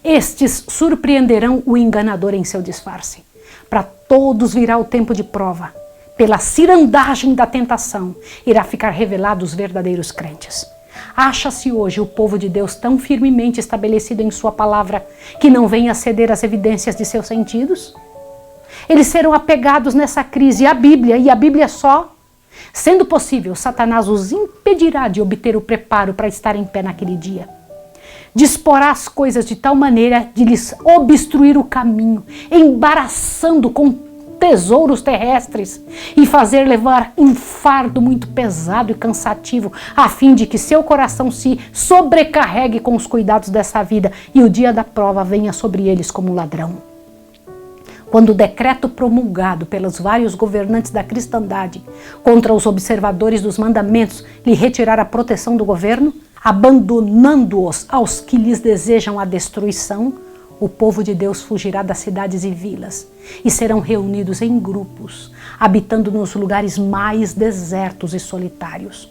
estes surpreenderão o enganador em seu disfarce. Para todos virá o tempo de prova. Pela cirandagem da tentação, irá ficar revelado os verdadeiros crentes. Acha-se hoje o povo de Deus tão firmemente estabelecido em sua palavra que não vem a ceder às evidências de seus sentidos? Eles serão apegados nessa crise à Bíblia e à Bíblia só. Sendo possível, Satanás os impedirá de obter o preparo para estar em pé naquele dia. disporá as coisas de tal maneira de lhes obstruir o caminho, embaraçando com tesouros terrestres e fazer levar um fardo muito pesado e cansativo, a fim de que seu coração se sobrecarregue com os cuidados dessa vida e o dia da prova venha sobre eles como ladrão. Quando o decreto promulgado pelos vários governantes da cristandade contra os observadores dos mandamentos lhe retirar a proteção do governo, abandonando-os aos que lhes desejam a destruição, o povo de Deus fugirá das cidades e vilas e serão reunidos em grupos, habitando nos lugares mais desertos e solitários.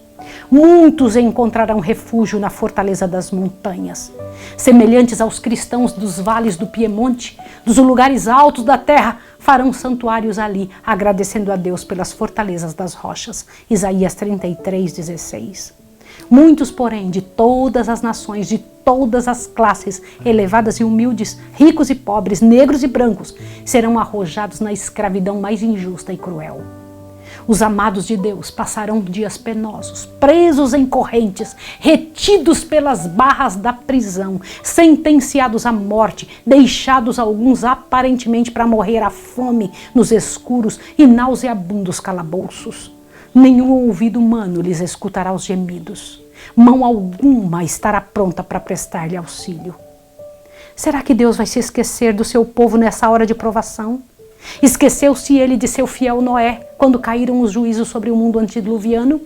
Muitos encontrarão refúgio na fortaleza das montanhas, semelhantes aos cristãos dos vales do Piemonte, dos lugares altos da terra, farão santuários ali, agradecendo a Deus pelas fortalezas das rochas. Isaías 33:16. Muitos, porém, de todas as nações, de todas as classes, elevadas e humildes, ricos e pobres, negros e brancos, serão arrojados na escravidão mais injusta e cruel. Os amados de Deus passarão dias penosos, presos em correntes, retidos pelas barras da prisão, sentenciados à morte, deixados alguns aparentemente para morrer à fome nos escuros e nauseabundos calabouços. Nenhum ouvido humano lhes escutará os gemidos. Mão alguma estará pronta para prestar-lhe auxílio. Será que Deus vai se esquecer do seu povo nessa hora de provação? Esqueceu-se ele de seu fiel Noé, quando caíram os juízos sobre o mundo antediluviano?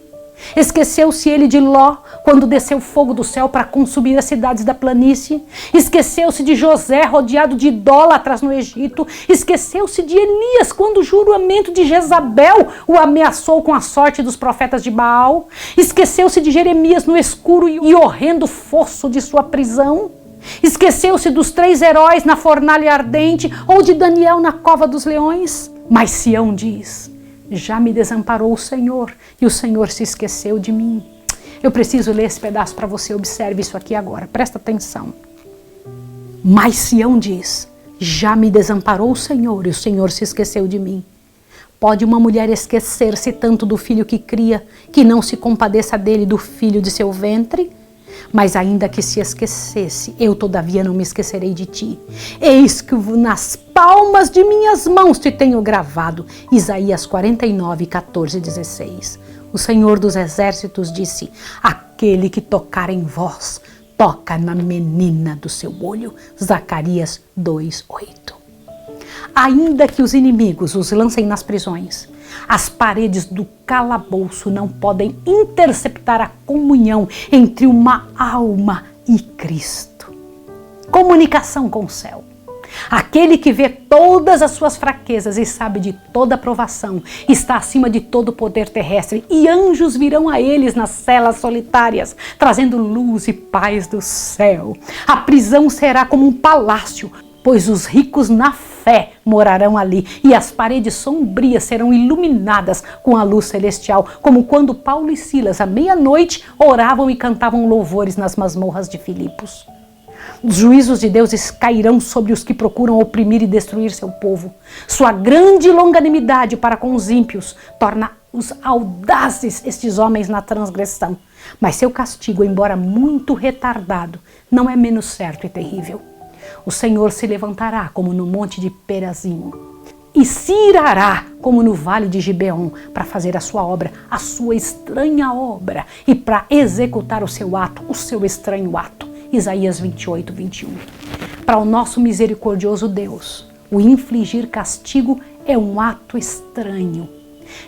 Esqueceu-se ele de Ló, quando desceu fogo do céu para consumir as cidades da planície? Esqueceu-se de José, rodeado de idólatras no Egito? Esqueceu-se de Elias, quando o juramento de Jezabel o ameaçou com a sorte dos profetas de Baal? Esqueceu-se de Jeremias no escuro e horrendo fosso de sua prisão? Esqueceu-se dos 3 heróis na fornalha ardente ou de Daniel na cova dos leões? Mas Sião diz: já me desamparou o Senhor e o Senhor se esqueceu de mim. Eu preciso ler esse pedaço para você, observe isso aqui agora, presta atenção. Mas Sião diz: já me desamparou o Senhor e o Senhor se esqueceu de mim. Pode uma mulher esquecer-se tanto do filho que cria, que não se compadeça dele, do filho de seu ventre? Mas ainda que se esquecesse, eu todavia não me esquecerei de ti. Eis que nas palmas de minhas mãos te tenho gravado. Isaías 49:14-16. O Senhor dos Exércitos disse: aquele que tocar em vós, toca na menina do seu olho. Zacarias 2:8. Ainda que os inimigos os lancem nas prisões, as paredes do calabouço não podem interceptar a comunhão entre uma alma e Cristo. Comunicação com o céu. Aquele que vê todas as suas fraquezas e sabe de toda provação, está acima de todo poder terrestre, e anjos virão a eles nas celas solitárias, trazendo luz e paz do céu. A prisão será como um palácio, pois os ricos na fé morarão ali, e as paredes sombrias serão iluminadas com a luz celestial, como quando Paulo e Silas, à meia-noite, oravam e cantavam louvores nas masmorras de Filipos. Os juízos de Deus cairão sobre os que procuram oprimir e destruir seu povo. Sua grande longanimidade para com os ímpios torna-os audazes estes homens na transgressão. Mas seu castigo, embora muito retardado, não é menos certo e terrível. O Senhor se levantará como no monte de Perazim e se irará como no vale de Gibeon para fazer a sua obra, a sua estranha obra, e para executar o seu ato, o seu estranho ato. Isaías 28:21. Para o nosso misericordioso Deus, o infligir castigo é um ato estranho.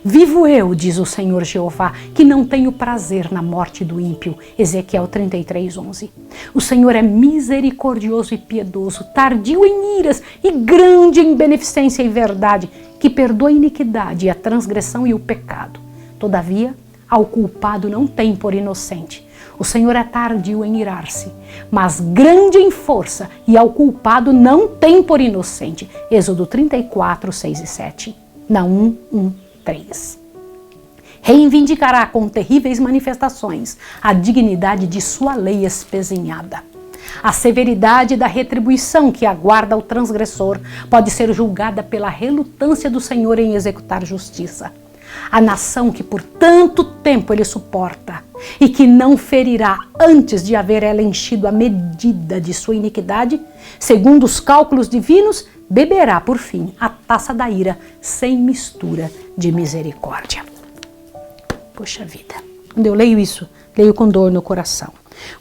Vivo eu, diz o Senhor Jeová, que não tenho prazer na morte do ímpio. Ezequiel 33:11. O Senhor é misericordioso e piedoso, tardio em iras e grande em beneficência e verdade, que perdoa a iniquidade, a transgressão e o pecado. Todavia, ao culpado não tem por inocente. O Senhor é tardio em irar-se, mas grande em força, e ao culpado não tem por inocente. Êxodo 34:6-7. Naum 1:3. Reivindicará com terríveis manifestações a dignidade de sua lei espezinhada. A severidade da retribuição que aguarda o transgressor pode ser julgada pela relutância do Senhor em executar justiça. A nação que por tanto tempo ele suporta e que não ferirá antes de haver ela enchido a medida de sua iniquidade, segundo os cálculos divinos, beberá por fim a taça da ira sem mistura de misericórdia. Poxa vida, quando eu leio isso, leio com dor no coração.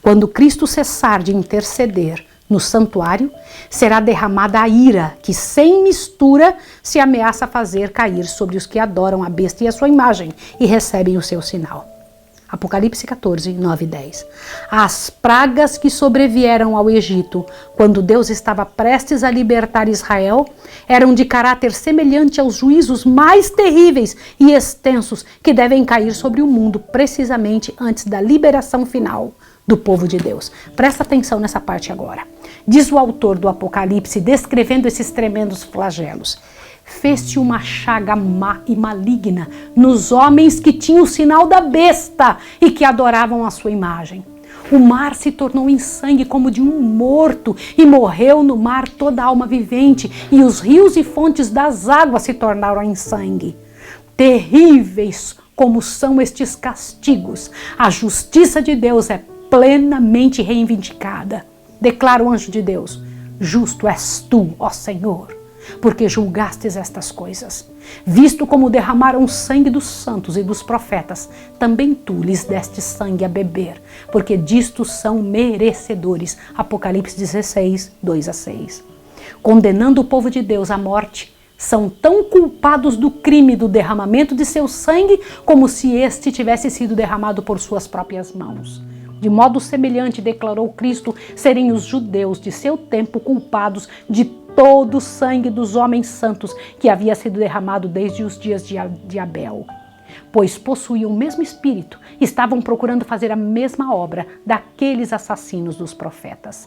Quando Cristo cessar de interceder no santuário, será derramada a ira que sem mistura se ameaça fazer cair sobre os que adoram a besta e a sua imagem e recebem o seu sinal. Apocalipse 14, 9 e 10. As pragas que sobrevieram ao Egito, quando Deus estava prestes a libertar Israel, eram de caráter semelhante aos juízos mais terríveis e extensos que devem cair sobre o mundo precisamente antes da liberação final do povo de Deus. Presta atenção nessa parte agora. Diz o autor do Apocalipse, descrevendo esses tremendos flagelos: fez-se uma chaga má e maligna nos homens que tinham o sinal da besta e que adoravam a sua imagem. O mar se tornou em sangue como de um morto, e morreu no mar toda alma vivente, e os rios e fontes das águas se tornaram em sangue. Terríveis como são estes castigos, a justiça de Deus é plenamente reivindicada. Declara o anjo de Deus: justo és tu, ó Senhor, porque julgastes estas coisas. Visto como derramaram o sangue dos santos e dos profetas, também tu lhes deste sangue a beber, porque disto são merecedores. Apocalipse 16, 2 a 6. Condenando o povo de Deus à morte, são tão culpados do crime do derramamento de seu sangue como se este tivesse sido derramado por suas próprias mãos. De modo semelhante, declarou Cristo serem os judeus de seu tempo culpados de todo o sangue dos homens santos que havia sido derramado desde os dias de Abel. Pois possuíam o mesmo espírito, estavam procurando fazer a mesma obra daqueles assassinos dos profetas.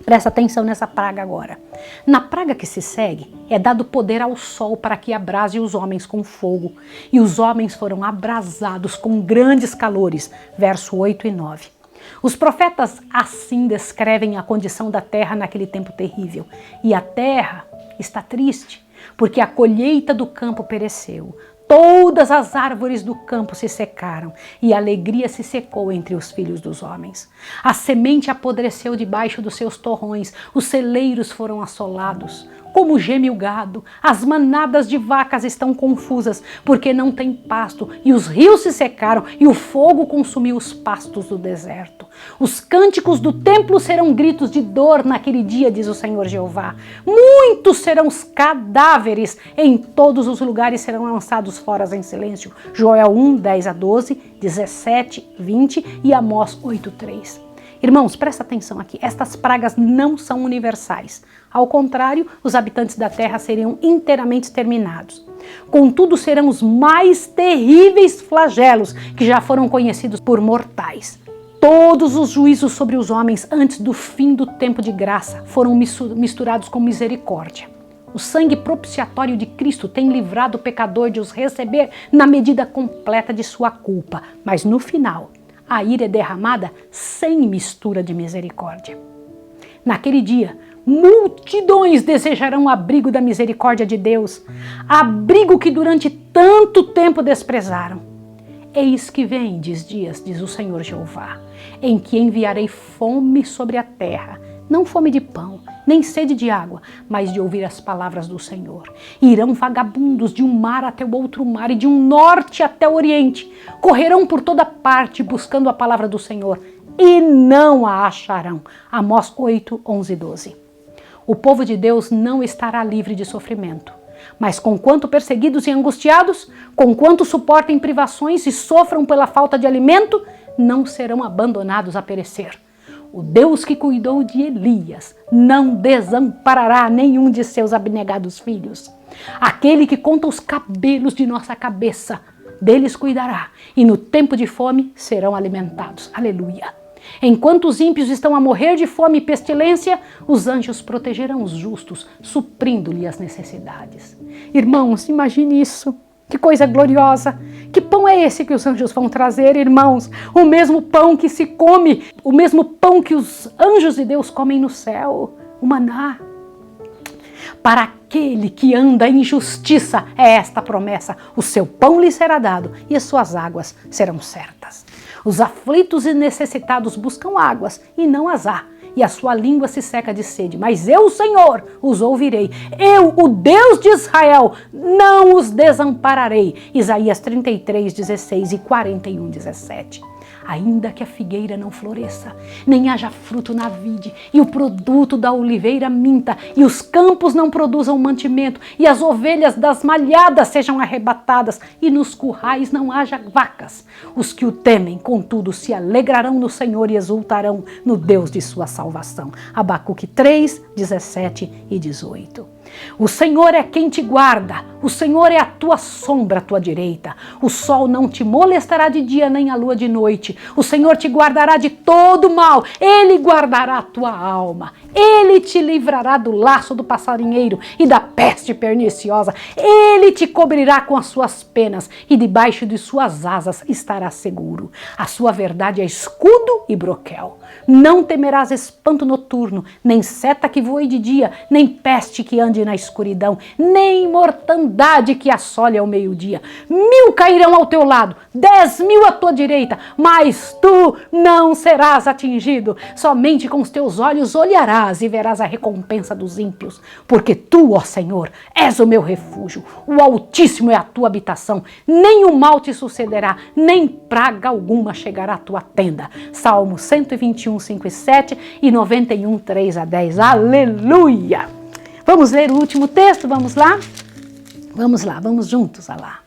Presta atenção nessa praga agora. Na praga que se segue, é dado poder ao sol para que abrase os homens com fogo. E os homens foram abrasados com grandes calores. Verso 8 e 9. Os profetas assim descrevem a condição da terra naquele tempo terrível. E a terra está triste, porque a colheita do campo pereceu. Todas as árvores do campo se secaram, e a alegria se secou entre os filhos dos homens. A semente apodreceu debaixo dos seus torrões, os celeiros foram assolados. Como geme o gado, as manadas de vacas estão confusas, porque não tem pasto, e os rios se secaram, e o fogo consumiu os pastos do deserto. Os cânticos do templo serão gritos de dor naquele dia, diz o Senhor Jeová. Muitos serão os cadáveres, em todos os lugares serão lançados fora em silêncio. Joel 1, 10 a 12, 17, 20 e Amós 8, 3. Irmãos, presta atenção aqui, estas pragas não são universais. Ao contrário, os habitantes da terra seriam inteiramente exterminados. Contudo, serão os mais terríveis flagelos que já foram conhecidos por mortais. Todos os juízos sobre os homens antes do fim do tempo de graça foram misturados com misericórdia. O sangue propiciatório de Cristo tem livrado o pecador de os receber na medida completa de sua culpa, mas no final, a ira é derramada sem mistura de misericórdia. Naquele dia, multidões desejarão o abrigo da misericórdia de Deus, abrigo que durante tanto tempo desprezaram. Eis que vem, diz o Senhor Jeová, em que enviarei fome sobre a terra, não fome de pão, nem sede de água, mas de ouvir as palavras do Senhor. Irão vagabundos de um mar até o outro mar e de um norte até o oriente. Correrão por toda parte buscando a palavra do Senhor e não a acharão. Amós 8, 11 e 12. O povo de Deus não estará livre de sofrimento. Mas conquanto perseguidos e angustiados, conquanto suportem privações e sofram pela falta de alimento, não serão abandonados a perecer. O Deus que cuidou de Elias não desamparará nenhum de seus abnegados filhos. Aquele que conta os cabelos de nossa cabeça, deles cuidará, e no tempo de fome serão alimentados. Aleluia! Enquanto os ímpios estão a morrer de fome e pestilência, os anjos protegerão os justos, suprindo-lhe as necessidades. Irmãos, imagine isso. Que coisa gloriosa! Que pão é esse que os anjos vão trazer, irmãos? O mesmo pão que se come, o mesmo pão que os anjos de Deus comem no céu, o maná. Para aquele que anda em justiça é esta promessa: o seu pão lhe será dado e as suas águas serão certas. Os aflitos e necessitados buscam águas e não as há, e a sua língua se seca de sede. Mas eu, Senhor, os ouvirei. Eu, o Deus de Israel, não os desampararei. Isaías 33, 16 e 41, 17. Ainda que a figueira não floresça, nem haja fruto na vide, e o produto da oliveira minta, e os campos não produzam mantimento, e as ovelhas das malhadas sejam arrebatadas, e nos currais não haja vacas. Os que o temem, contudo, se alegrarão no Senhor e exultarão no Deus de sua salvação. Abacuque 3, 17 e 18. O Senhor é quem te guarda, o Senhor é a tua sombra à tua direita. O sol não te molestará de dia, nem a lua de noite. O Senhor te guardará de todo mal, Ele guardará a tua alma. Ele te livrará do laço do passarinheiro e da peste perniciosa. Ele te cobrirá com as suas penas e debaixo de suas asas estará seguro. A sua verdade é escudo e broquel. Não temerás espanto noturno, nem seta que voe de dia, nem peste que ande na escuridão, nem mortandade que assole ao meio-dia. 1000 cairão ao teu lado, 10.000 à tua direita, mas tu não serás atingido. Somente com os teus olhos olharás e verás a recompensa dos ímpios, porque tu, ó Senhor, és o meu refúgio, o Altíssimo é a tua habitação. Nem o mal te sucederá, nem praga alguma chegará à tua tenda. Salmo 121, 5 e 7 e 91, 3 a 10. Aleluia! Vamos ler o último texto? Vamos lá? Vamos lá, vamos juntos a lá.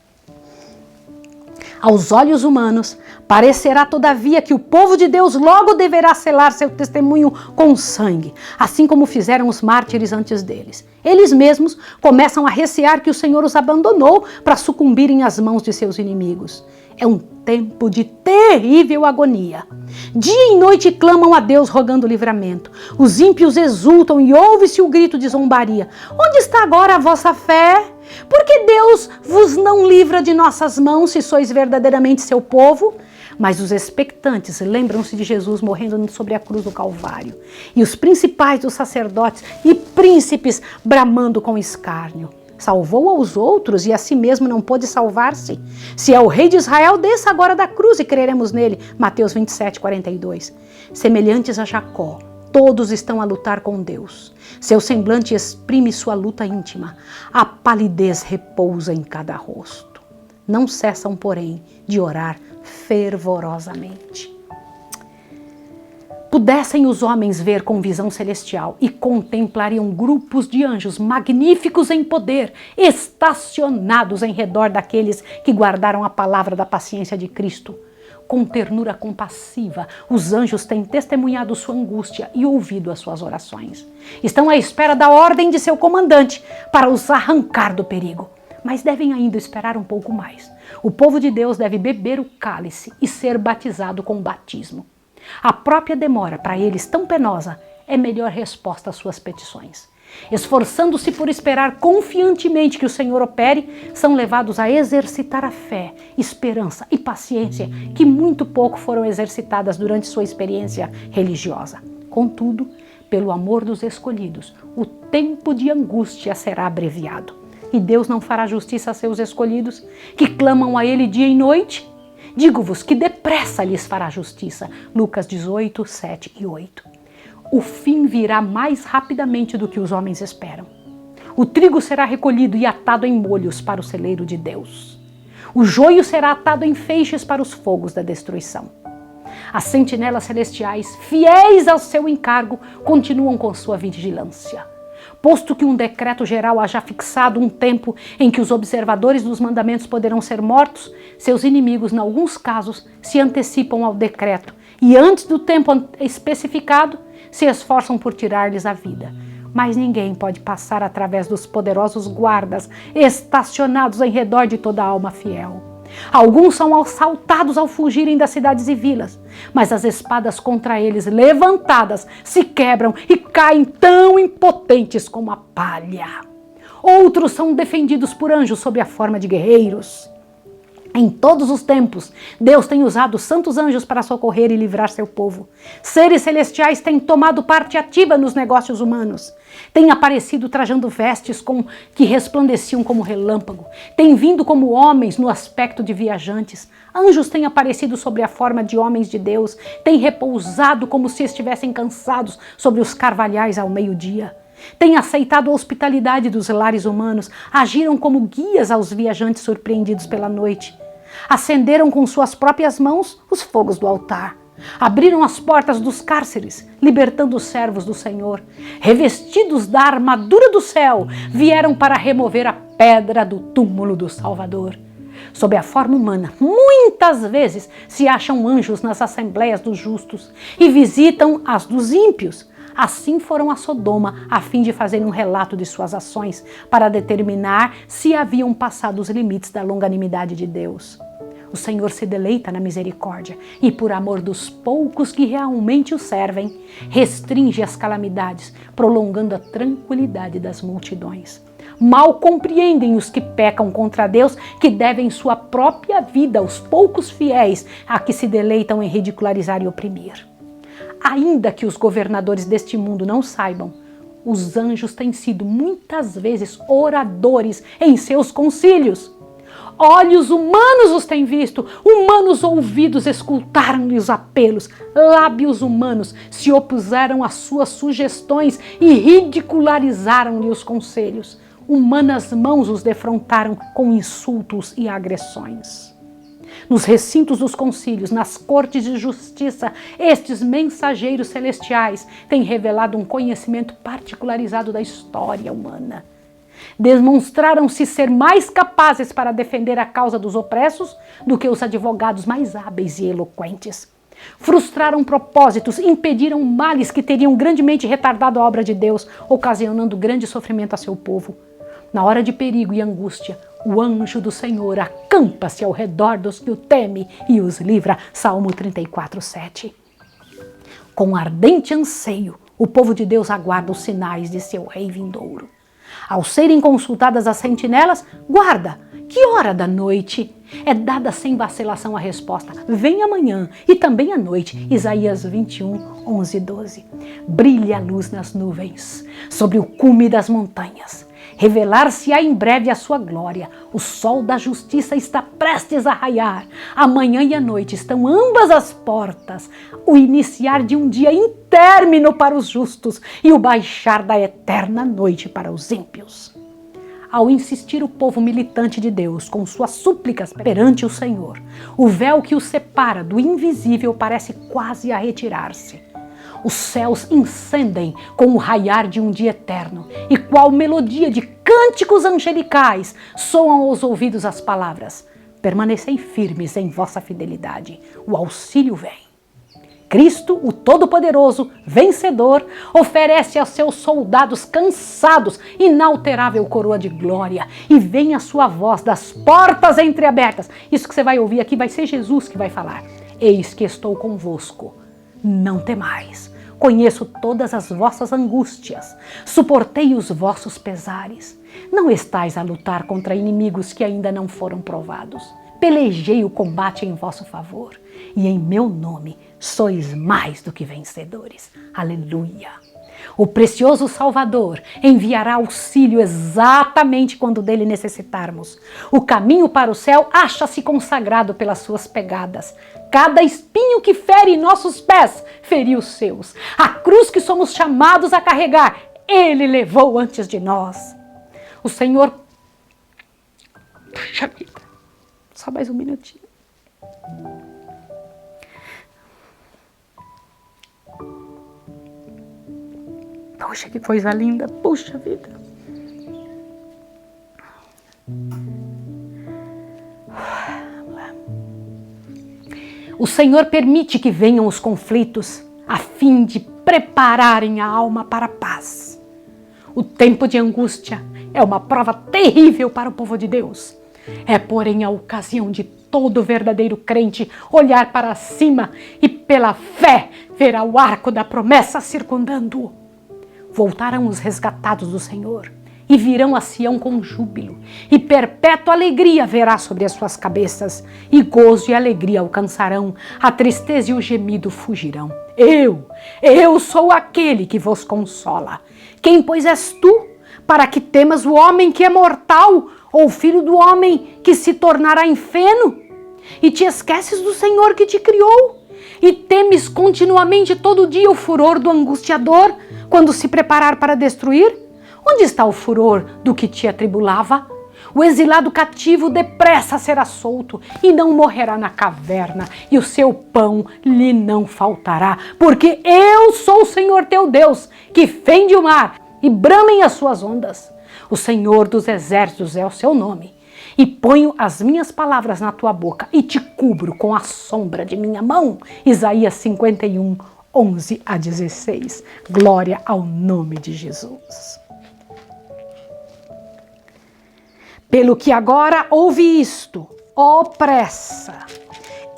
Aos olhos humanos, parecerá todavia que o povo de Deus logo deverá selar seu testemunho com sangue, assim como fizeram os mártires antes deles. Eles mesmos começam a recear que o Senhor os abandonou para sucumbirem às mãos de seus inimigos. É um tempo de terrível agonia. Dia e noite clamam a Deus rogando livramento. Os ímpios exultam e ouve-se o grito de zombaria. Onde está agora a vossa fé? Porque Deus vos não livra de nossas mãos se sois verdadeiramente seu povo? Mas os expectantes lembram-se de Jesus morrendo sobre a cruz do Calvário, e os principais dos sacerdotes e príncipes bramando com escárnio. Salvou aos outros e a si mesmo não pôde salvar-se. Se é o rei de Israel, desça agora da cruz e creremos nele. Mateus 27, 42. Semelhantes a Jacó, todos estão a lutar com Deus. Seu semblante exprime sua luta íntima. A palidez repousa em cada rosto. Não cessam, porém, de orar fervorosamente. Pudessem os homens ver com visão celestial e contemplariam grupos de anjos magníficos em poder, estacionados em redor daqueles que guardaram a palavra da paciência de Cristo. Com ternura compassiva, os anjos têm testemunhado sua angústia e ouvido as suas orações. Estão à espera da ordem de seu comandante para os arrancar do perigo. Mas devem ainda esperar um pouco mais. O povo de Deus deve beber o cálice e ser batizado com o batismo. A própria demora, para eles tão penosa, é melhor resposta às suas petições. Esforçando-se por esperar confiantemente que o Senhor opere, são levados a exercitar a fé, esperança e paciência que muito pouco foram exercitadas durante sua experiência religiosa. Contudo, pelo amor dos escolhidos, o tempo de angústia será abreviado. E Deus não fará justiça a seus escolhidos, que clamam a Ele dia e noite? Digo-vos que depressa lhes fará justiça. Lucas 18, 7 e 8. O fim virá mais rapidamente do que os homens esperam. O trigo será recolhido e atado em molhos para o celeiro de Deus. O joio será atado em feixes para os fogos da destruição. As sentinelas celestiais, fiéis ao seu encargo, continuam com sua vigilância. Posto que um decreto geral haja fixado um tempo em que os observadores dos mandamentos poderão ser mortos, seus inimigos, em alguns casos, se antecipam ao decreto e, antes do tempo especificado, se esforçam por tirar-lhes a vida. Mas ninguém pode passar através dos poderosos guardas estacionados em redor de toda a alma fiel. Alguns são assaltados ao fugirem das cidades e vilas, mas as espadas contra eles levantadas se quebram e caem tão impotentes como a palha. Outros são defendidos por anjos sob a forma de guerreiros. Em todos os tempos, Deus tem usado os santos anjos para socorrer e livrar seu povo. Seres celestiais têm tomado parte ativa nos negócios humanos. Têm aparecido trajando vestes que resplandeciam como relâmpago. Têm vindo como homens no aspecto de viajantes. Anjos têm aparecido sob a forma de homens de Deus. Têm repousado como se estivessem cansados sobre os carvalhais ao meio-dia. Têm aceitado a hospitalidade dos lares humanos. Agiram como guias aos viajantes surpreendidos pela noite. Acenderam com suas próprias mãos os fogos do altar. Abriram as portas dos cárceres, libertando os servos do Senhor. Revestidos da armadura do céu, vieram para remover a pedra do túmulo do Salvador. Sob a forma humana, muitas vezes se acham anjos nas assembleias dos justos e visitam as dos ímpios. Assim foram a Sodoma, a fim de fazer um relato de suas ações, para determinar se haviam passado os limites da longanimidade de Deus. O Senhor se deleita na misericórdia e, por amor dos poucos que realmente o servem, restringe as calamidades, prolongando a tranquilidade das multidões. Mal compreendem os que pecam contra Deus, que devem sua própria vida aos poucos fiéis a que se deleitam em ridicularizar e oprimir. Ainda que os governadores deste mundo não saibam, os anjos têm sido muitas vezes oradores em seus concílios. Olhos humanos os têm visto, humanos ouvidos escutaram-lhe os apelos, lábios humanos se opuseram às suas sugestões e ridicularizaram-lhe os conselhos. Humanas mãos os defrontaram com insultos e agressões. Nos recintos dos concílios, nas cortes de justiça, estes mensageiros celestiais têm revelado um conhecimento particularizado da história humana. Demonstraram-se ser mais capazes para defender a causa dos opressos do que os advogados mais hábeis e eloquentes. Frustraram propósitos, impediram males que teriam grandemente retardado a obra de Deus, ocasionando grande sofrimento a seu povo. Na hora de perigo e angústia, o anjo do Senhor acampa-se ao redor dos que o temem e os livra. Salmo 34:7. Com ardente anseio, o povo de Deus aguarda os sinais de seu rei vindouro. Ao serem consultadas as sentinelas, guarda, que hora da noite? É dada sem vacilação a resposta, vem amanhã e também à noite. Isaías 21:11-12. Brilha a luz nas nuvens, sobre o cume das montanhas. Revelar-se-á em breve a sua glória. O sol da justiça está prestes a raiar. A manhã e a noite estão ambas às portas. O iniciar de um dia intérmino para os justos e o baixar da eterna noite para os ímpios. Ao insistir o povo militante de Deus com suas súplicas perante o Senhor, o véu que os separa do invisível parece quase a retirar-se. Os céus incendem com o raiar de um dia eterno, e qual melodia de cânticos angelicais soam aos ouvidos as palavras: permanecei firmes em vossa fidelidade, o auxílio vem. Cristo, o Todo-Poderoso, vencedor, oferece aos seus soldados cansados inalterável coroa de glória, e vem a sua voz das portas entreabertas. Isso que você vai ouvir aqui vai ser Jesus que vai falar. Eis que estou convosco, não temais. Conheço todas as vossas angústias, suportei os vossos pesares. Não estais a lutar contra inimigos que ainda não foram provados. Pelejei o combate em vosso favor, e em meu nome sois mais do que vencedores. Aleluia! O precioso Salvador enviará auxílio exatamente quando dele necessitarmos. O caminho para o céu acha-se consagrado pelas suas pegadas. Cada espinho que fere nossos pés, feriu os seus. A cruz que somos chamados a carregar, ele levou antes de nós. O Senhor... Puxa vida, só mais um minutinho. Puxa, que coisa linda, puxa vida. O Senhor permite que venham os conflitos a fim de prepararem a alma para a paz. O tempo de angústia é uma prova terrível para o povo de Deus. É, porém, a ocasião de todo verdadeiro crente olhar para cima e, pela fé, ver o arco da promessa circundando-o. Voltaram os resgatados do Senhor, e virão a Sião com júbilo, e perpétua alegria haverá sobre as suas cabeças, e gozo e alegria alcançarão, a tristeza e o gemido fugirão. Eu sou aquele que vos consola. Quem, pois, és tu, para que temas o homem que é mortal, ou o filho do homem que se tornará em feno? E te esqueces do Senhor que te criou, e temes continuamente todo dia o furor do angustiador, quando se preparar para destruir? Onde está o furor do que te atribulava? O exilado cativo depressa será solto e não morrerá na caverna, e o seu pão lhe não faltará, porque eu sou o Senhor teu Deus, que fende o mar e bramem as suas ondas. O Senhor dos exércitos é o seu nome. E ponho as minhas palavras na tua boca e te cubro com a sombra de minha mão. Isaías 51, 11 a 16. Glória ao nome de Jesus. Pelo que agora ouve isto, ó pressa,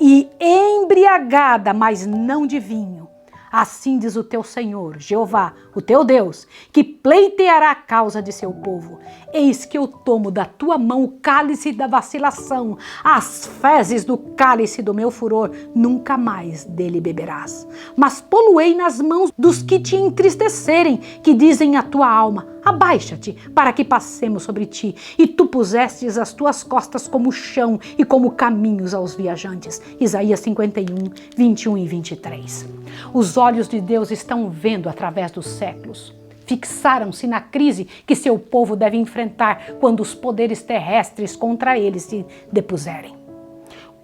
e embriagada, mas não de vinho, assim diz o teu Senhor, Jeová, o teu Deus, que pleiteará a causa de seu povo. Eis que eu tomo da tua mão o cálice da vacilação, as fezes do cálice do meu furor, nunca mais dele beberás. Mas poluei nas mãos dos que te entristecerem, que dizem à tua alma, abaixa-te, para que passemos sobre ti. E tu pusestes as tuas costas como chão e como caminhos aos viajantes. Isaías 51, 21 e 23. Os olhos de Deus estão vendo através dos séculos. Fixaram-se na crise que seu povo deve enfrentar quando os poderes terrestres contra ele se depuserem.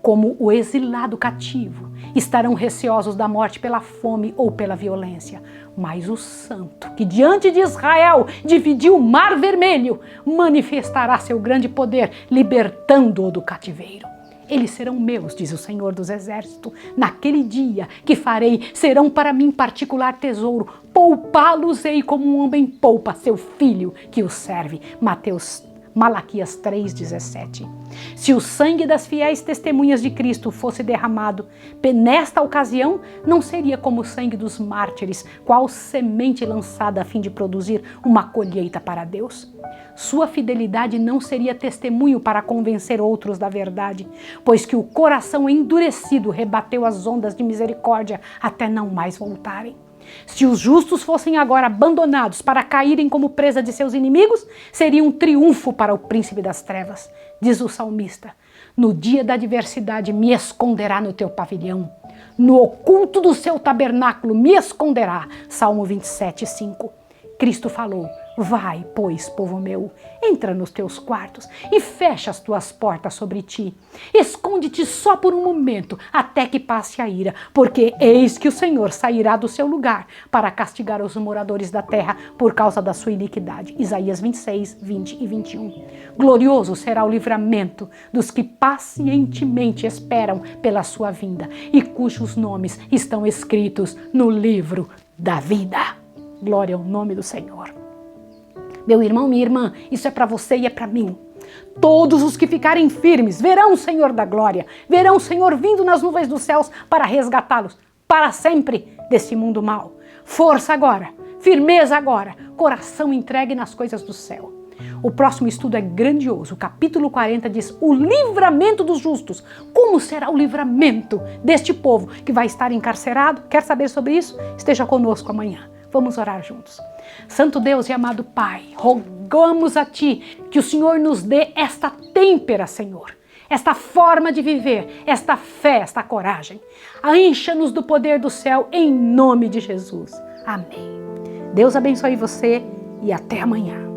Como o exilado cativo, estarão receosos da morte pela fome ou pela violência. Mas o santo, que diante de Israel dividiu o mar vermelho, manifestará seu grande poder, libertando-o do cativeiro. Eles serão meus, diz o Senhor dos Exércitos. Naquele dia que farei, serão para mim particular tesouro. Poupá-los-ei como um homem poupa seu filho que o serve. Malaquias 3,17. Se o sangue das fiéis testemunhas de Cristo fosse derramado nesta ocasião, não seria como o sangue dos mártires, qual semente lançada a fim de produzir uma colheita para Deus. Sua fidelidade não seria testemunho para convencer outros da verdade, pois que o coração endurecido rebateu as ondas de misericórdia até não mais voltarem. Se os justos fossem agora abandonados para caírem como presa de seus inimigos, seria um triunfo para o príncipe das trevas. Diz o salmista, no dia da adversidade me esconderá no teu pavilhão, no oculto do seu tabernáculo me esconderá. Salmo 27, 5. Cristo falou, vai, pois, povo meu, entra nos teus quartos e fecha as tuas portas sobre ti. Esconde-te só por um momento, até que passe a ira, porque eis que o Senhor sairá do seu lugar para castigar os moradores da terra por causa da sua iniquidade. Isaías 26, 20 e 21. Glorioso será o livramento dos que pacientemente esperam pela sua vinda e cujos nomes estão escritos no livro da vida. Glória ao nome do Senhor. Meu irmão, minha irmã, isso é para você e é para mim. Todos os que ficarem firmes verão o Senhor da glória, verão o Senhor vindo nas nuvens dos céus para resgatá-los para sempre desse mundo mau. Força agora, firmeza agora, coração entregue nas coisas do céu. O próximo estudo é grandioso. O capítulo 40 diz o livramento dos justos. Como será o livramento deste povo que vai estar encarcerado? Quer saber sobre isso? Esteja conosco amanhã. Vamos orar juntos. Santo Deus e amado Pai, rogamos a Ti que o Senhor nos dê esta têmpera, Senhor, esta forma de viver, esta fé, esta coragem. Encha-nos do poder do céu em nome de Jesus. Amém. Deus abençoe você e até amanhã.